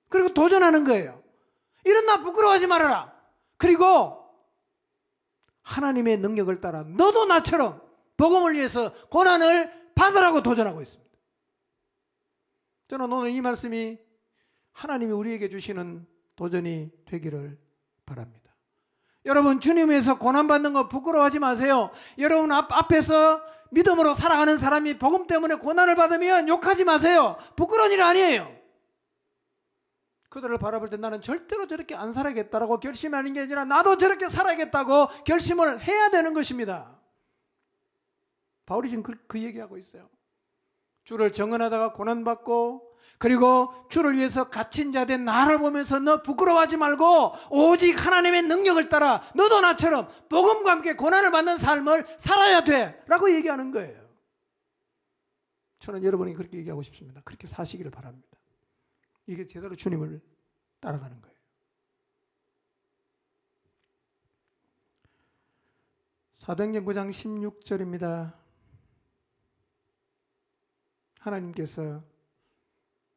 그리고 도전하는 거예요. 이런 나 부끄러워하지 말아라. 그리고 하나님의 능력을 따라 너도 나처럼 복음을 위해서 고난을 받으라고 도전하고 있습니다. 저는 오늘 이 말씀이 하나님이 우리에게 주시는 도전이 되기를 바랍니다. 여러분 주님에서 고난받는 거 부끄러워하지 마세요. 여러분 앞에서 믿음으로 살아가는 사람이 복음 때문에 고난을 받으면 욕하지 마세요. 부끄러운 일 아니에요. 그들을 바라볼 때 나는 절대로 저렇게 안 살아야겠다라고 결심하는 게 아니라 나도 저렇게 살아야겠다고 결심을 해야 되는 것입니다. 바울이 지금 그 얘기하고 있어요. 주를 증언하다가 고난받고 그리고 주를 위해서 갇힌 자 된 나를 보면서 너 부끄러워하지 말고 오직 하나님의 능력을 따라 너도 나처럼 복음과 함께 고난을 받는 삶을 살아야 돼 라고 얘기하는 거예요. 저는 여러분이 그렇게 얘기하고 싶습니다. 그렇게 사시기를 바랍니다. 이게 제대로 주님을 따라가는 거예요. 사도행전 9장 16절입니다. 하나님께서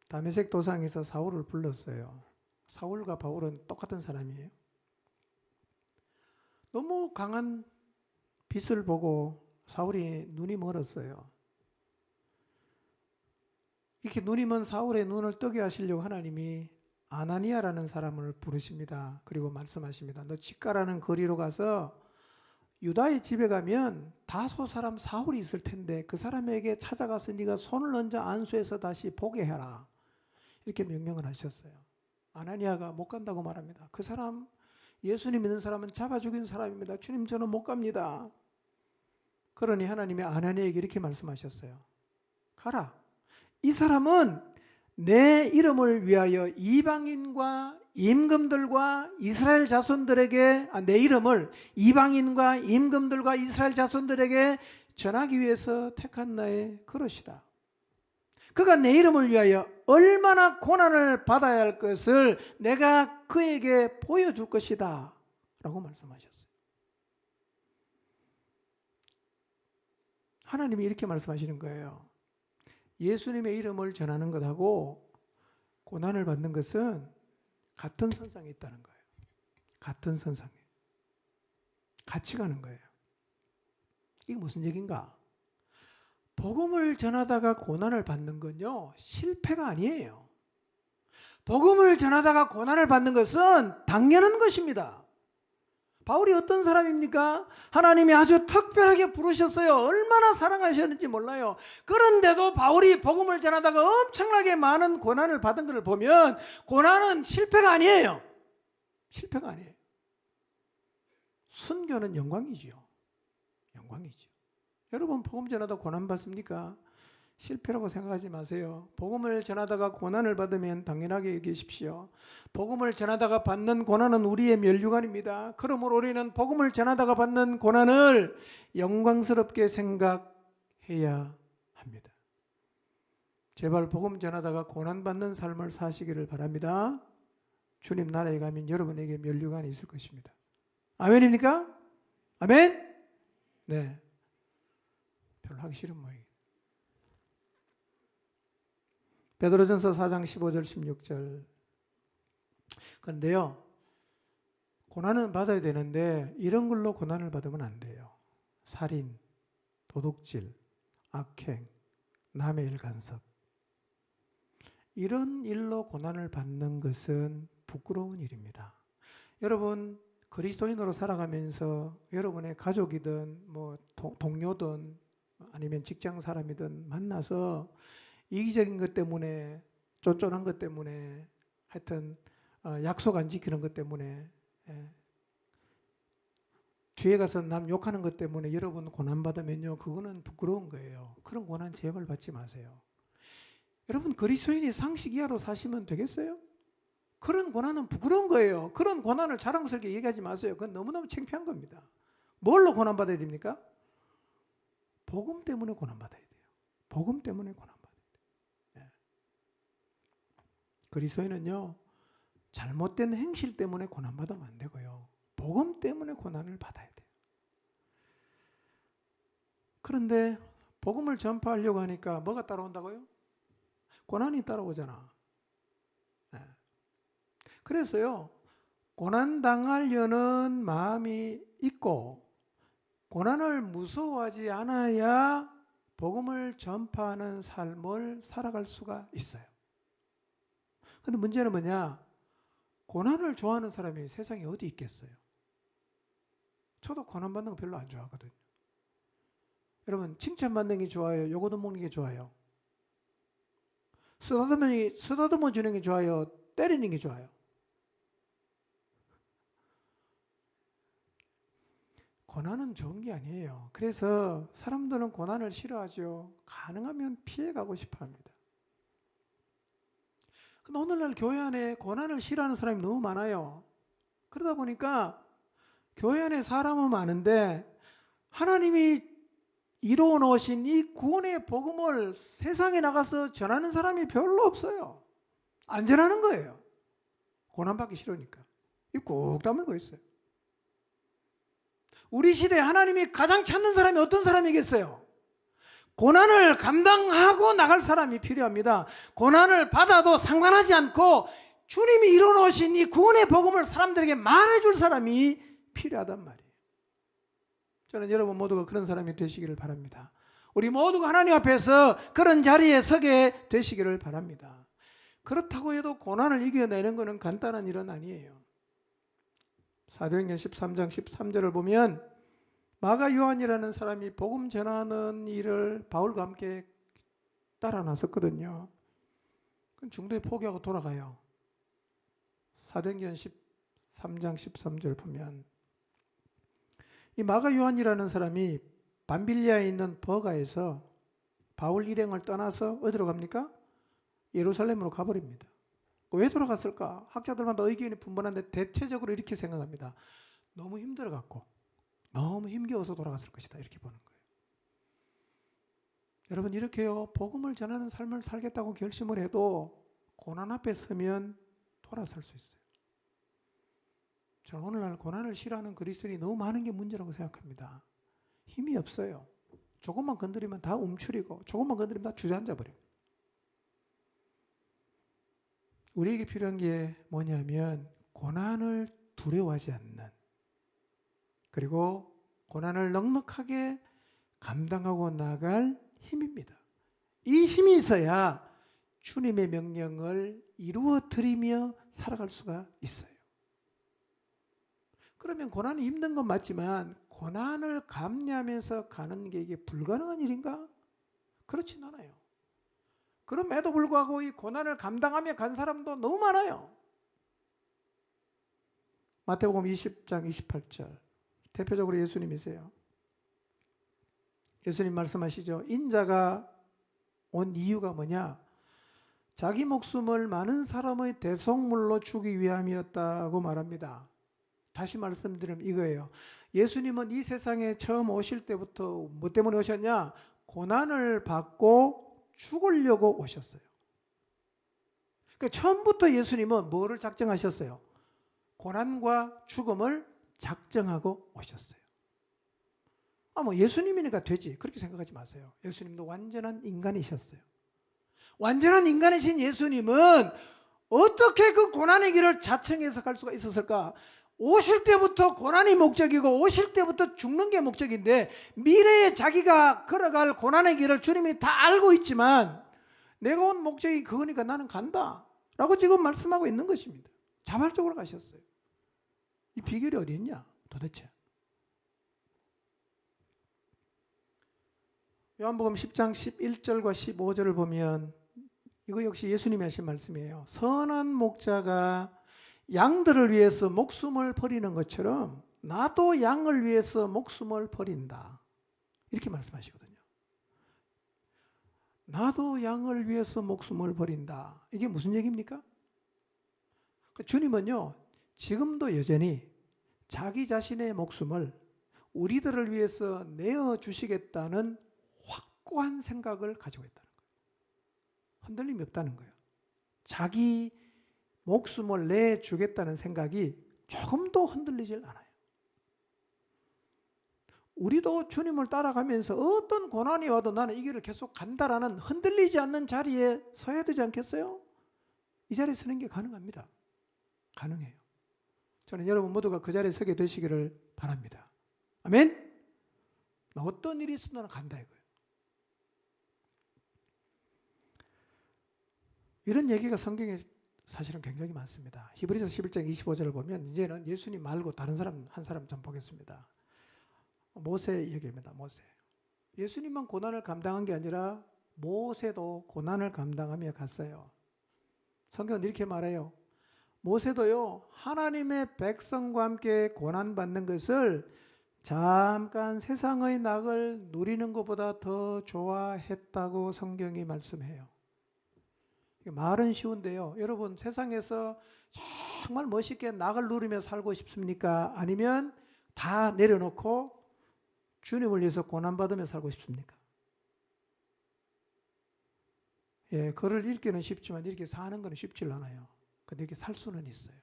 다메섹 도상에서 사울을 불렀어요. 사울과 바울은 똑같은 사람이에요. 너무 강한 빛을 보고 사울이 눈이 멀었어요. 이렇게 눈이 먼 사울의 눈을 뜨게 하시려고 하나님이 아나니아라는 사람을 부르십니다. 그리고 말씀하십니다. 너 집가라는 거리로 가서 유다의 집에 가면 다소 사람 사울이 있을 텐데 그 사람에게 찾아가서 네가 손을 얹어 안수해서 다시 보게 해라. 이렇게 명령을 하셨어요. 아나니아가 못 간다고 말합니다. 그 사람 예수님 믿는 사람은 잡아 죽인 사람입니다. 주님 저는 못 갑니다. 그러니 하나님이 아나니아에게 이렇게 말씀하셨어요. 가라. 이 사람은 내 이름을 위하여 이방인과 임금들과 이스라엘 자손들에게 내 이름을 이방인과 임금들과 이스라엘 자손들에게 전하기 위해서 택한 나의 그릇이다. 그가 내 이름을 위하여 얼마나 고난을 받아야 할 것을 내가 그에게 보여줄 것이다 라고 말씀하셨어요. 하나님이 이렇게 말씀하시는 거예요. 예수님의 이름을 전하는 것하고 고난을 받는 것은 같은 선상에 있다는 거예요. 같은 선상에. 같이 가는 거예요. 이게 무슨 얘기인가? 복음을 전하다가 고난을 받는 건요, 실패가 아니에요. 복음을 전하다가 고난을 받는 것은 당연한 것입니다. 바울이 어떤 사람입니까? 하나님이 아주 특별하게 부르셨어요. 얼마나 사랑하셨는지 몰라요. 그런데도 바울이 복음을 전하다가 엄청나게 많은 고난을 받은 것을 보면 고난은 실패가 아니에요. 실패가 아니에요. 순교는 영광이지요. 영광이죠. 여러분 복음 전하다 고난 받습니까? 실패라고 생각하지 마세요. 복음을 전하다가 고난을 받으면 당연하게 여기십시오. 복음을 전하다가 받는 고난은 우리의 면류관입니다. 그러므로 우리는 복음을 전하다가 받는 고난을 영광스럽게 생각해야 합니다. 제발 복음 전하다가 고난받는 삶을 사시기를 바랍니다. 주님 나라에 가면 여러분에게 면류관이 있을 것입니다. 아멘입니까? 아멘? 네. 별로 하기 싫은 모양이에요. 베드로전서 4장 15절 16절. 그런데요, 고난은 받아야 되는데 이런 걸로 고난을 받으면 안 돼요. 살인, 도둑질, 악행, 남의 일 간섭. 이런 일로 고난을 받는 것은 부끄러운 일입니다. 여러분 그리스도인으로 살아가면서 여러분의 가족이든 뭐 동료든 아니면 직장 사람이든 만나서 이기적인 것 때문에 쫀쫀한 것 때문에 하여튼 약속 안 지키는 것 때문에 뒤에 가서 남 욕하는 것 때문에 여러분 고난받으면요 그거는 부끄러운 거예요. 그런 고난 제발 받지 마세요. 여러분 그리스도인이 상식 이하로 사시면 되겠어요? 그런 고난은 부끄러운 거예요. 그런 고난을 자랑스럽게 얘기하지 마세요. 그건 너무너무 창피한 겁니다. 뭘로 고난받아야 됩니까? 복음 때문에 고난받아야 돼요. 복음 때문에 고난받아야 돼요. 그리스도인은요 잘못된 행실 때문에 고난받으면 안 되고요. 복음 때문에 고난을 받아야 돼요. 그런데 복음을 전파하려고 하니까 뭐가 따라온다고요? 고난이 따라오잖아. 그래서요 고난당하려는 마음이 있고 고난을 무서워하지 않아야 복음을 전파하는 삶을 살아갈 수가 있어요. 근데 문제는 뭐냐? 고난을 좋아하는 사람이 세상에 어디 있겠어요? 저도 고난받는 거 별로 안 좋아하거든요. 여러분 칭찬받는 게 좋아요? 요거도 먹는 게 좋아요? 쓰다듬어 주는 게 좋아요? 때리는 게 좋아요? 고난은 좋은 게 아니에요. 그래서 사람들은 고난을 싫어하죠. 가능하면 피해가고 싶어 합니다. 근데 오늘날 교회 안에 고난을 싫어하는 사람이 너무 많아요. 그러다 보니까 교회 안에 사람은 많은데 하나님이 이루어 놓으신 이 구원의 복음을 세상에 나가서 전하는 사람이 별로 없어요. 안 전하는 거예요. 고난받기 싫으니까. 이 꼭 다물고 있어요. 우리 시대에 하나님이 가장 찾는 사람이 어떤 사람이겠어요? 고난을 감당하고 나갈 사람이 필요합니다. 고난을 받아도 상관하지 않고 주님이 이뤄놓으신 이 구원의 복음을 사람들에게 말해줄 사람이 필요하단 말이에요. 저는 여러분 모두가 그런 사람이 되시기를 바랍니다. 우리 모두가 하나님 앞에서 그런 자리에 서게 되시기를 바랍니다. 그렇다고 해도 고난을 이겨내는 것은 간단한 일은 아니에요. 사도행전 13장 13절을 보면 마가 요한이라는 사람이 복음 전하는 일을 바울과 함께 따라 나섰거든요. 중도에 포기하고 돌아가요. 사도행전 13장 13절 보면 이 마가 요한이라는 사람이 밤빌리아에 있는 버가에서 바울 일행을 떠나서 어디로 갑니까? 예루살렘으로 가버립니다. 왜 돌아갔을까? 학자들마다 의견이 분분한데 대체적으로 이렇게 생각합니다. 너무 힘들어갖고 너무 힘겨워서 돌아갔을 것이다, 이렇게 보는 거예요. 여러분, 이렇게요, 복음을 전하는 삶을 살겠다고 결심을 해도 고난 앞에 서면 돌아설 수 있어요. 저는 오늘날 고난을 싫어하는 그리스도인이 너무 많은 게 문제라고 생각합니다. 힘이 없어요. 조금만 건드리면 다 움츠리고 조금만 건드리면 다 주저앉아 버립니다. 우리에게 필요한 게 뭐냐면 고난을 두려워하지 않는, 그리고 고난을 넉넉하게 감당하고 나갈 힘입니다. 이 힘이 있어야 주님의 명령을 이루어 드리며 살아갈 수가 있어요. 그러면 고난이 힘든 건 맞지만 고난을 감내하면서 가는 게 이게 불가능한 일인가? 그렇진 않아요. 그럼에도 불구하고 이 고난을 감당하며 간 사람도 너무 많아요. 마태복음 20장 28절 대표적으로 예수님이세요. 예수님 말씀하시죠. 인자가 온 이유가 뭐냐? 자기 목숨을 많은 사람의 대속물로 주기 위함이었다고 말합니다. 다시 말씀드리면 이거예요. 예수님은 이 세상에 처음 오실 때부터 뭐 때문에 오셨냐? 고난을 받고 죽으려고 오셨어요. 그러니까 처음부터 예수님은 뭐를 작정하셨어요? 고난과 죽음을 작정하고 오셨어요. 뭐 예수님이니까 되지, 그렇게 생각하지 마세요. 예수님도 완전한 인간이셨어요. 완전한 인간이신 예수님은 어떻게 그 고난의 길을 자청해서 갈 수가 있었을까? 오실 때부터 고난이 목적이고 오실 때부터 죽는 게 목적인데 미래에 자기가 걸어갈 고난의 길을 주님이 다 알고 있지만 내가 온 목적이 그거니까 나는 간다 라고 지금 말씀하고 있는 것입니다. 자발적으로 가셨어요. 이 비결이 어디 있냐 도대체? 요한복음 10장 11절과 15절을 보면 이거 역시 예수님이 하신 말씀이에요. 선한 목자가 양들을 위해서 목숨을 버리는 것처럼 나도 양을 위해서 목숨을 버린다, 이렇게 말씀하시거든요. 나도 양을 위해서 목숨을 버린다. 이게 무슨 얘기입니까? 주님은요 지금도 여전히 자기 자신의 목숨을 우리들을 위해서 내어주시겠다는 확고한 생각을 가지고 있다는 거예요. 흔들림이 없다는 거예요. 자기 목숨을 내주겠다는 생각이 조금도 흔들리질 않아요. 우리도 주님을 따라가면서 어떤 고난이 와도 나는 이 길을 계속 간다라는 흔들리지 않는 자리에 서야 되지 않겠어요? 이 자리에 서는 게 가능합니다. 가능해요. 저는 여러분 모두가 그 자리에 서게 되시기를 바랍니다. 아멘? 어떤 일이 있어도 나는 간다 이거예요. 이런 얘기가 성경에 사실은 굉장히 많습니다. 히브리서 11장 25절을 보면 이제는 예수님 말고 다른 사람 한 사람 좀 보겠습니다. 모세 얘기입니다. 모세. 예수님만 고난을 감당한 게 아니라 모세도 고난을 감당하며 갔어요. 성경은 이렇게 말해요. 모세도요 하나님의 백성과 함께 고난받는 것을 잠깐 세상의 낙을 누리는 것보다 더 좋아했다고 성경이 말씀해요. 말은 쉬운데요. 여러분 세상에서 정말 멋있게 낙을 누리며 살고 싶습니까? 아니면 다 내려놓고 주님을 위해서 고난받으며 살고 싶습니까? 예, 글을 읽기는 쉽지만 이렇게 사는 건 쉽지 않아요. 근데 이렇게 살 수는 있어요.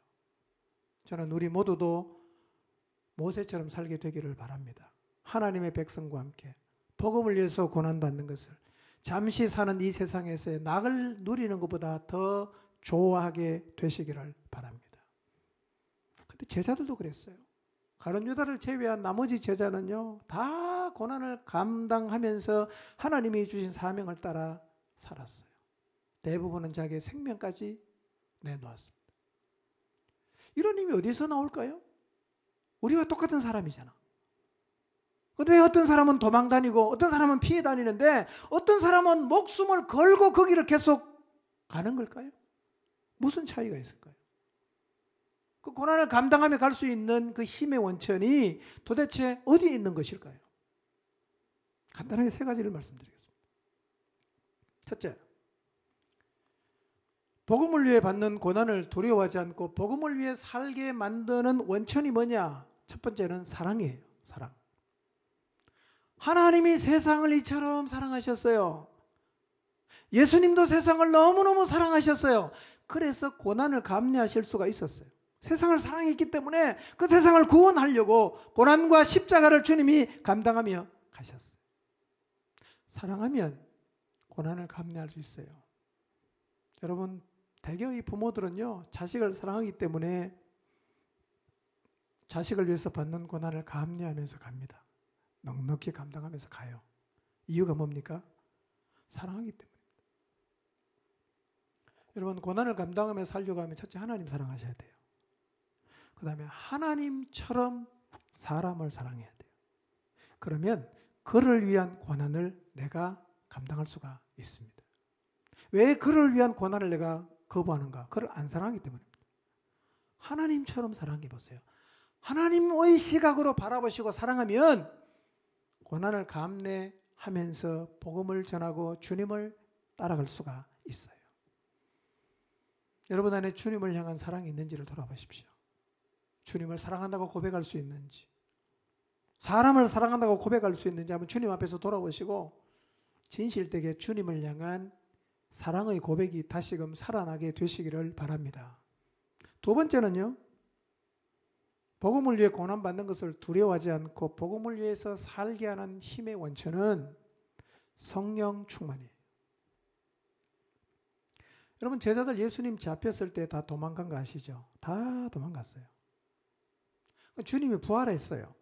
저는 우리 모두도 모세처럼 살게 되기를 바랍니다. 하나님의 백성과 함께 복음을 위해서 고난받는 것을 잠시 사는 이 세상에서의 낙을 누리는 것보다 더 좋아하게 되시기를 바랍니다. 근데 제자들도 그랬어요. 가룟 유다를 제외한 나머지 제자는요, 다 고난을 감당하면서 하나님이 주신 사명을 따라 살았어요. 대부분은 자기의 생명까지 내놓았습니다. 이런 힘이 어디서 나올까요? 우리와 똑같은 사람이잖아. 근데 왜 어떤 사람은 도망 다니고 어떤 사람은 피해 다니는데 어떤 사람은 목숨을 걸고 거기를 계속 가는 걸까요? 무슨 차이가 있을까요? 그 고난을 감당하며 갈 수 있는 그 힘의 원천이 도대체 어디에 있는 것일까요? 간단하게 세 가지를 말씀드리겠습니다. 첫째, 복음을 위해 받는 고난을 두려워하지 않고 복음을 위해 살게 만드는 원천이 뭐냐? 첫 번째는 사랑이에요. 사랑. 하나님이 세상을 이처럼 사랑하셨어요. 예수님도 세상을 너무너무 사랑하셨어요. 그래서 고난을 감내하실 수가 있었어요. 세상을 사랑했기 때문에 그 세상을 구원하려고 고난과 십자가를 주님이 감당하며 가셨어요. 사랑하면 고난을 감내할 수 있어요. 여러분, 대개의 부모들은요, 자식을 사랑하기 때문에 자식을 위해서 받는 고난을 감내하면서 갑니다. 넉넉히 감당하면서 가요. 이유가 뭡니까? 사랑하기 때문입니다. 여러분, 고난을 감당하며 살려고 하면 첫째 하나님 사랑하셔야 돼요. 그 다음에 하나님처럼 사람을 사랑해야 돼요. 그러면 그를 위한 고난을 내가 감당할 수가 있습니다. 왜 그를 위한 고난을 내가 거부하는가? 그를 안 사랑하기 때문입니다. 하나님처럼 사랑해 보세요. 하나님의 시각으로 바라보시고 사랑하면 고난을 감내하면서 복음을 전하고 주님을 따라갈 수가 있어요. 여러분 안에 주님을 향한 사랑이 있는지를 돌아보십시오. 주님을 사랑한다고 고백할 수 있는지, 사람을 사랑한다고 고백할 수 있는지 한번 주님 앞에서 돌아보시고 진실되게 주님을 향한 사랑의 고백이 다시금 살아나게 되시기를 바랍니다. 두 번째는요, 복음을 위해 고난받는 것을 두려워하지 않고 복음을 위해서 살게 하는 힘의 원천은 성령 충만이에요. 여러분, 제자들 예수님 잡혔을 때 다 도망간 거 아시죠? 다 도망갔어요. 주님이 부활했어요.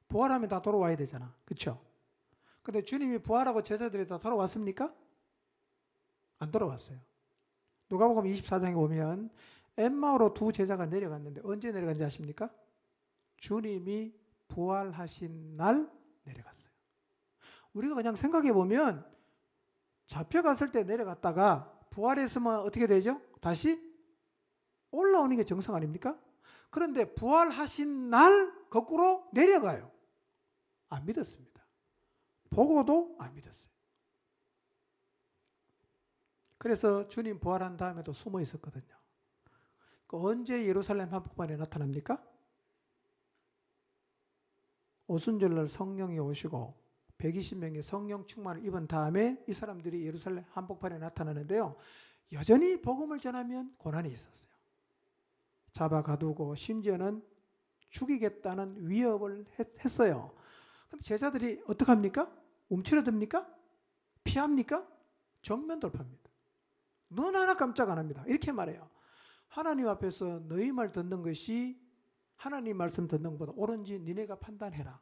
부활하면 다 돌아와야 되잖아. 그렇죠? 근데 주님이 부활하고 제자들이 다 돌아왔습니까? 안 돌아왔어요. 누가복음 24장에 보면 엠마오로 두 제자가 내려갔는데 언제 내려간지 아십니까? 주님이 부활하신 날 내려갔어요. 우리가 그냥 생각해 보면 잡혀갔을 때 내려갔다가 부활했으면 어떻게 되죠? 다시 올라오는 게 정상 아닙니까? 그런데 부활하신 날 거꾸로 내려가요. 안 믿었습니다. 보고도 안 믿었어요. 그래서 주님 부활한 다음에도 숨어 있었거든요. 언제 예루살렘 한복판에 나타납니까? 오순절날 성령이 오시고 120명의 성령 충만을 입은 다음에 이 사람들이 예루살렘 한복판에 나타나는데요. 여전히 복음을 전하면 고난이 있었어요. 잡아 가두고 심지어는 죽이겠다는 위협을 했어요. 그런데 제자들이 어떡합니까? 움츠러듭니까? 피합니까? 정면 돌파합니다. 눈 하나 깜짝 안 합니다. 이렇게 말해요. 하나님 앞에서 너희 말 듣는 것이 하나님 말씀 듣는 것보다 옳은지 니네가 판단해라.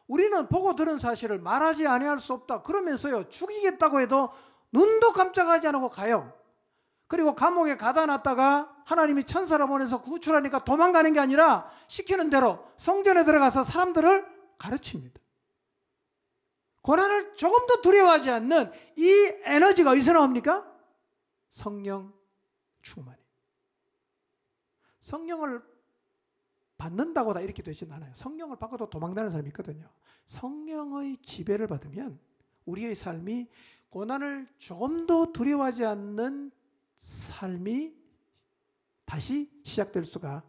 우리는 보고 들은 사실을 말하지 아니할 수 없다. 그러면서요, 죽이겠다고 해도 눈도 깜짝하지 않고 가요. 그리고 감옥에 가다 놨다가 하나님이 천사를 보내서 구출하니까 도망가는 게 아니라 시키는 대로 성전에 들어가서 사람들을 가르칩니다. 고난을 조금도 두려워하지 않는 이 에너지가 어디서 나옵니까? 성령 충만이. 성령을 받는다고 다 이렇게 되지는 않아요. 성령을 받고도 도망다니는 사람이 있거든요. 성령의 지배를 받으면 우리의 삶이 고난을 조금도 두려워하지 않는 삶이 다시 시작될 수가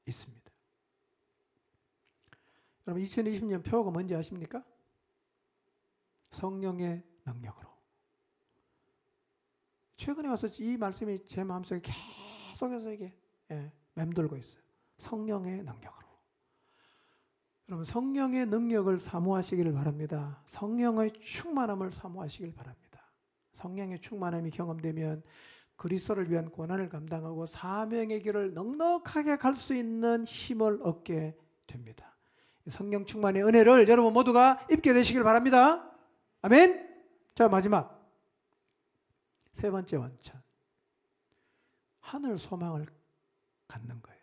있습니다. 여러분 2020년 표어가 뭔지 아십니까? 성령의 능력으로. 최근에 와서 이 말씀이 제 마음속에 계속해서 이게 맴돌고 있어요. 성령의 능력으로. 여러분 성령의 능력을 사모하시기를 바랍니다. 성령의 충만함을 사모하시길 바랍니다. 성령의 충만함이 경험되면 그리스도를 위한 고난을 감당하고 사명의 길을 넉넉하게 갈 수 있는 힘을 얻게 됩니다. 성령 충만의 은혜를 여러분 모두가 입게 되시길 바랍니다. 아멘. 자, 마지막 세 번째 원천, 하늘 소망을 갖는 거예요.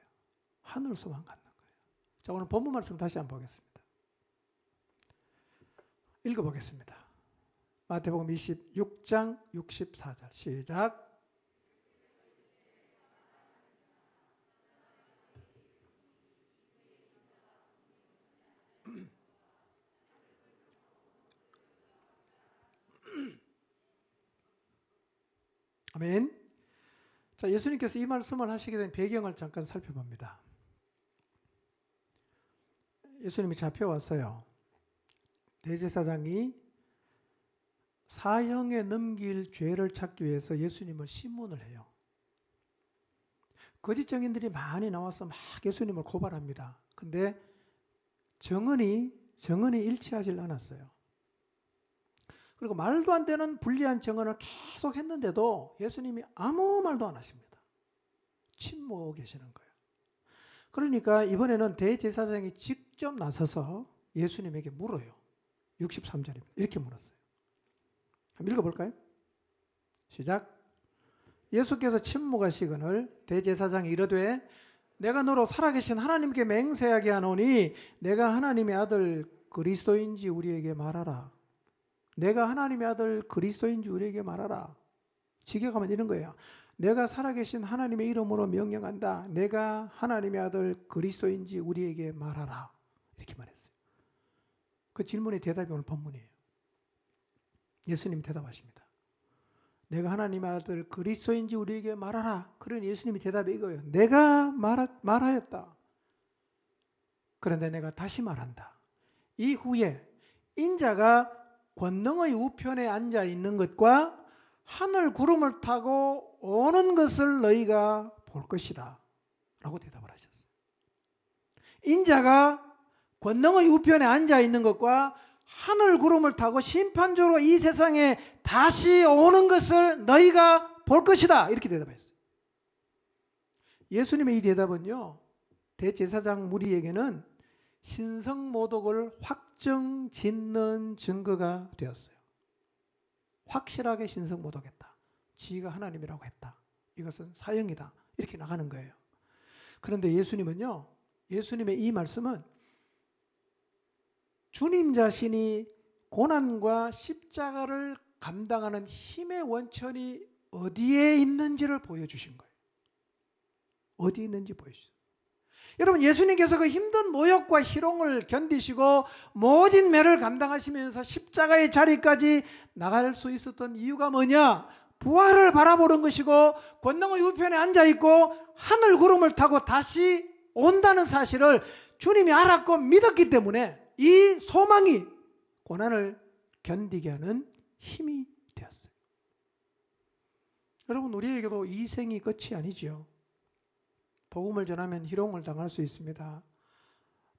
하늘 소망 갖는 거예요. 자, 오늘 본문 말씀 다시 한번 보겠습니다. 읽어보겠습니다. 마태복음 26장 64절 시작. 아멘. 자, 예수님께서 이 말씀을 하시게 된 배경을 잠깐 살펴봅니다. 예수님이 잡혀왔어요. 대제사장이 사형에 넘길 죄를 찾기 위해서 예수님을 신문을 해요. 거짓 증인들이 많이 나와서 막 예수님을 고발합니다. 근데 정언이 일치하지 않았어요. 그리고 말도 안 되는 불리한 증언을 계속 했는데도 예수님이 아무 말도 안 하십니다. 침묵하고 계시는 거예요. 그러니까 이번에는 대제사장이 직접 나서서 예수님에게 물어요. 63절입니다. 이렇게 물었어요. 한번 읽어볼까요? 시작. 예수께서 침묵하시거늘 대제사장이 이르되 내가 너로 살아계신 하나님께 맹세하게 하노니 내가 하나님의 아들 그리스도인지 우리에게 말하라. 내가 하나님의 아들 그리스도인지 우리에게 말하라. 직역하면 이런 거예요. 내가 살아계신 하나님의 이름으로 명령한다. 내가 하나님의 아들 그리스도인지 우리에게 말하라. 이렇게 말했어요. 그 질문의 대답이 오늘 본문이에요. 예수님 대답하십니다. 내가 하나님의 아들 그리스도인지 우리에게 말하라. 그러니 예수님이 대답이 이거예요. 내가 말하였다. 그런데 내가 다시 말한다. 이후에 인자가 권능의 우편에 앉아 있는 것과 하늘 구름을 타고 오는 것을 너희가 볼 것이다. 라고 대답을 하셨어요. 인자가 권능의 우편에 앉아 있는 것과 하늘 구름을 타고 심판조로 이 세상에 다시 오는 것을 너희가 볼 것이다. 이렇게 대답했어요. 예수님의 이 대답은요, 대제사장 무리에게는 신성모독을 확정짓는 증거가 되었어요. 확실하게 신성모독했다. 지가 하나님이라고 했다. 이것은 사형이다. 이렇게 나가는 거예요. 그런데 예수님은요, 예수님의 이 말씀은 주님 자신이 고난과 십자가를 감당하는 힘의 원천이 어디에 있는지를 보여주신 거예요. 어디에 있는지 보여주셨어요. 여러분, 예수님께서 그 힘든 모욕과 희롱을 견디시고 모진 매를 감당하시면서 십자가의 자리까지 나갈 수 있었던 이유가 뭐냐? 부활을 바라보는 것이고 권능의 우편에 앉아있고 하늘 구름을 타고 다시 온다는 사실을 주님이 알았고 믿었기 때문에 이 소망이 고난을 견디게 하는 힘이 되었어요. 여러분, 우리에게도 이 생이 끝이 아니죠. 복음을 전하면 희롱을 당할 수 있습니다.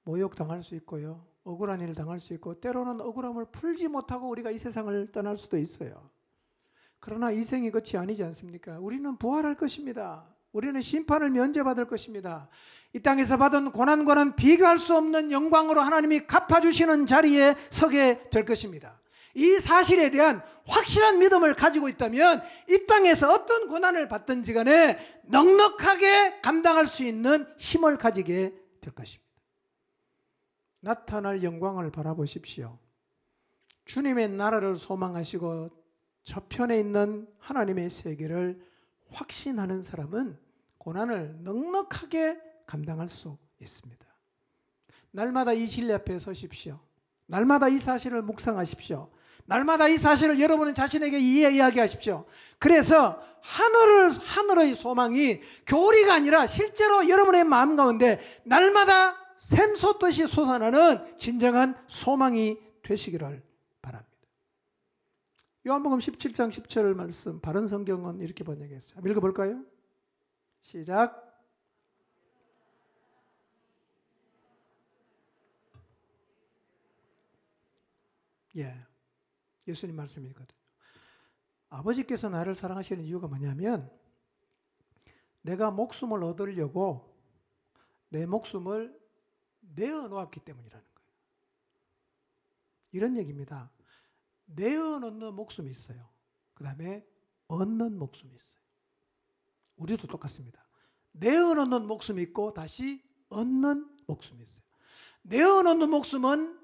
모욕 당할 수 있고요. 억울한 일을 당할 수 있고 때로는 억울함을 풀지 못하고 우리가 이 세상을 떠날 수도 있어요. 그러나 이 생이 끝이 아니지 않습니까? 우리는 부활할 것입니다. 우리는 심판을 면제받을 것입니다. 이 땅에서 받은 고난과는 비교할 수 없는 영광으로 하나님이 갚아주시는 자리에 서게 될 것입니다. 이 사실에 대한 확실한 믿음을 가지고 있다면 이 땅에서 어떤 고난을 받든지 간에 넉넉하게 감당할 수 있는 힘을 가지게 될 것입니다. 나타날 영광을 바라보십시오. 주님의 나라를 소망하시고 저편에 있는 하나님의 세계를 확신하는 사람은 고난을 넉넉하게 감당할 수 있습니다. 날마다 이 진리 앞에 서십시오. 날마다 이 사실을 묵상하십시오. 날마다 이 사실을 여러분은 자신에게 이야기하십시오. 그래서 하늘의 소망이 교리가 아니라 실제로 여러분의 마음 가운데 날마다 샘솟듯이 솟아나는 진정한 소망이 되시기를 바랍니다. 요한복음 17장 17절 말씀, 바른 성경은 이렇게 번역했어요. 한번 읽어볼까요? 시작. 예수님 말씀이거든요. 아버지께서 나를 사랑하시는 이유가 뭐냐면 내가 목숨을 얻으려고 내 목숨을 내어놓았기 때문이라는 거예요. 이런 얘기입니다. 내어놓는 목숨이 있어요. 그 다음에 얻는 목숨이 있어요. 우리도 똑같습니다. 내어놓는 목숨이 있고 다시 얻는 목숨이 있어요. 내어놓는 목숨은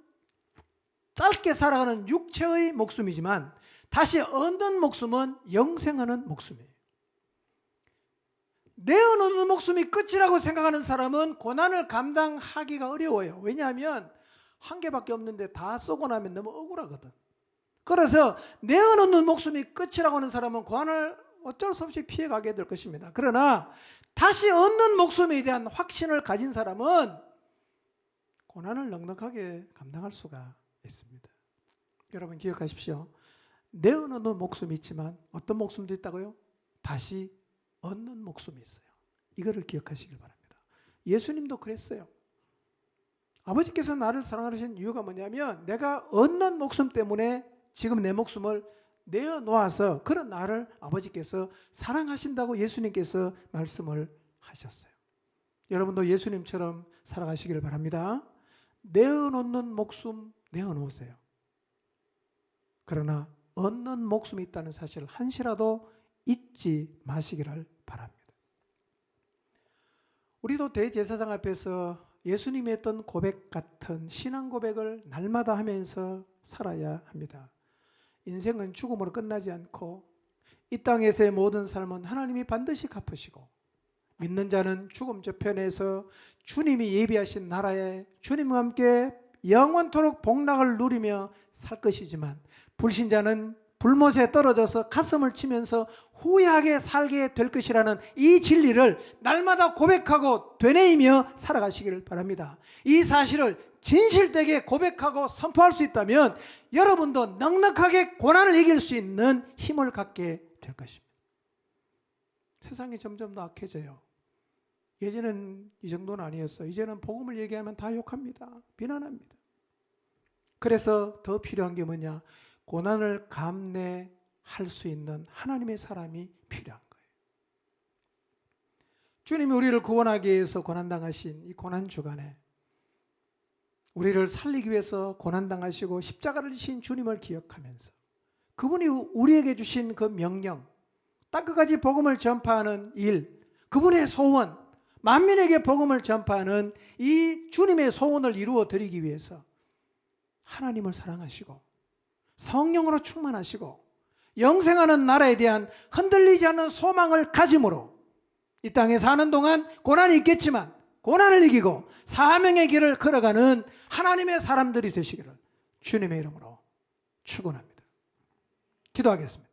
짧게 살아가는 육체의 목숨이지만 다시 얻는 목숨은 영생하는 목숨이에요. 내어놓는 목숨이 끝이라고 생각하는 사람은 고난을 감당하기가 어려워요. 왜냐하면 한 개밖에 없는데 다 쏘고 나면 너무 억울하거든. 그래서 내어놓는 목숨이 끝이라고 하는 사람은 고난을 어쩔 수 없이 피해가게 될 것입니다. 그러나 다시 얻는 목숨에 대한 확신을 가진 사람은 고난을 넉넉하게 감당할 수가 있습니다. 여러분 기억하십시오. 내어놓는 목숨이 있지만 어떤 목숨도 있다고요? 다시 얻는 목숨이 있어요. 이거를 기억하시길 바랍니다. 예수님도 그랬어요. 아버지께서 나를 사랑하신 이유가 뭐냐면 내가 얻는 목숨 때문에 지금 내 목숨을 내어놓아서 그런 나를 아버지께서 사랑하신다고 예수님께서 말씀을 하셨어요. 여러분도 예수님처럼 살아가시기를 바랍니다. 내어놓는 목숨 내어놓으세요. 그러나 얻는 목숨이 있다는 사실을 한시라도 잊지 마시기를 바랍니다. 우리도 대제사장 앞에서 예수님이 했던 고백 같은 신앙 고백을 날마다 하면서 살아야 합니다. 인생은 죽음으로 끝나지 않고 이 땅에서의 모든 삶은 하나님이 반드시 갚으시고 믿는 자는 죽음 저편에서 주님이 예비하신 나라에 주님과 함께 영원토록 복락을 누리며 살 것이지만 불신자는 불못에 떨어져서 가슴을 치면서 후회하게 살게 될 것이라는 이 진리를 날마다 고백하고 되뇌이며 살아가시기를 바랍니다. 이 사실을 진실되게 고백하고 선포할 수 있다면 여러분도 넉넉하게 고난을 이길 수 있는 힘을 갖게 될 것입니다. 세상이 점점 더 악해져요. 예전엔 이 정도는 아니었어요. 이제는 복음을 얘기하면 다 욕합니다. 비난합니다. 그래서 더 필요한 게 뭐냐? 고난을 감내할 수 있는 하나님의 사람이 필요한 거예요. 주님이 우리를 구원하기 위해서 고난당하신 이 고난주간에 우리를 살리기 위해서 고난당하시고 십자가를 지신 주님을 기억하면서 그분이 우리에게 주신 그 명령, 땅끝까지 복음을 전파하는 일, 그분의 소원, 만민에게 복음을 전파하는 이 주님의 소원을 이루어 드리기 위해서 하나님을 사랑하시고 성령으로 충만하시고 영생하는 나라에 대한 흔들리지 않는 소망을 가짐으로 이 땅에 사는 동안 고난이 있겠지만 고난을 이기고 사명의 길을 걸어가는 하나님의 사람들이 되시기를 주님의 이름으로 축원합니다. 기도하겠습니다.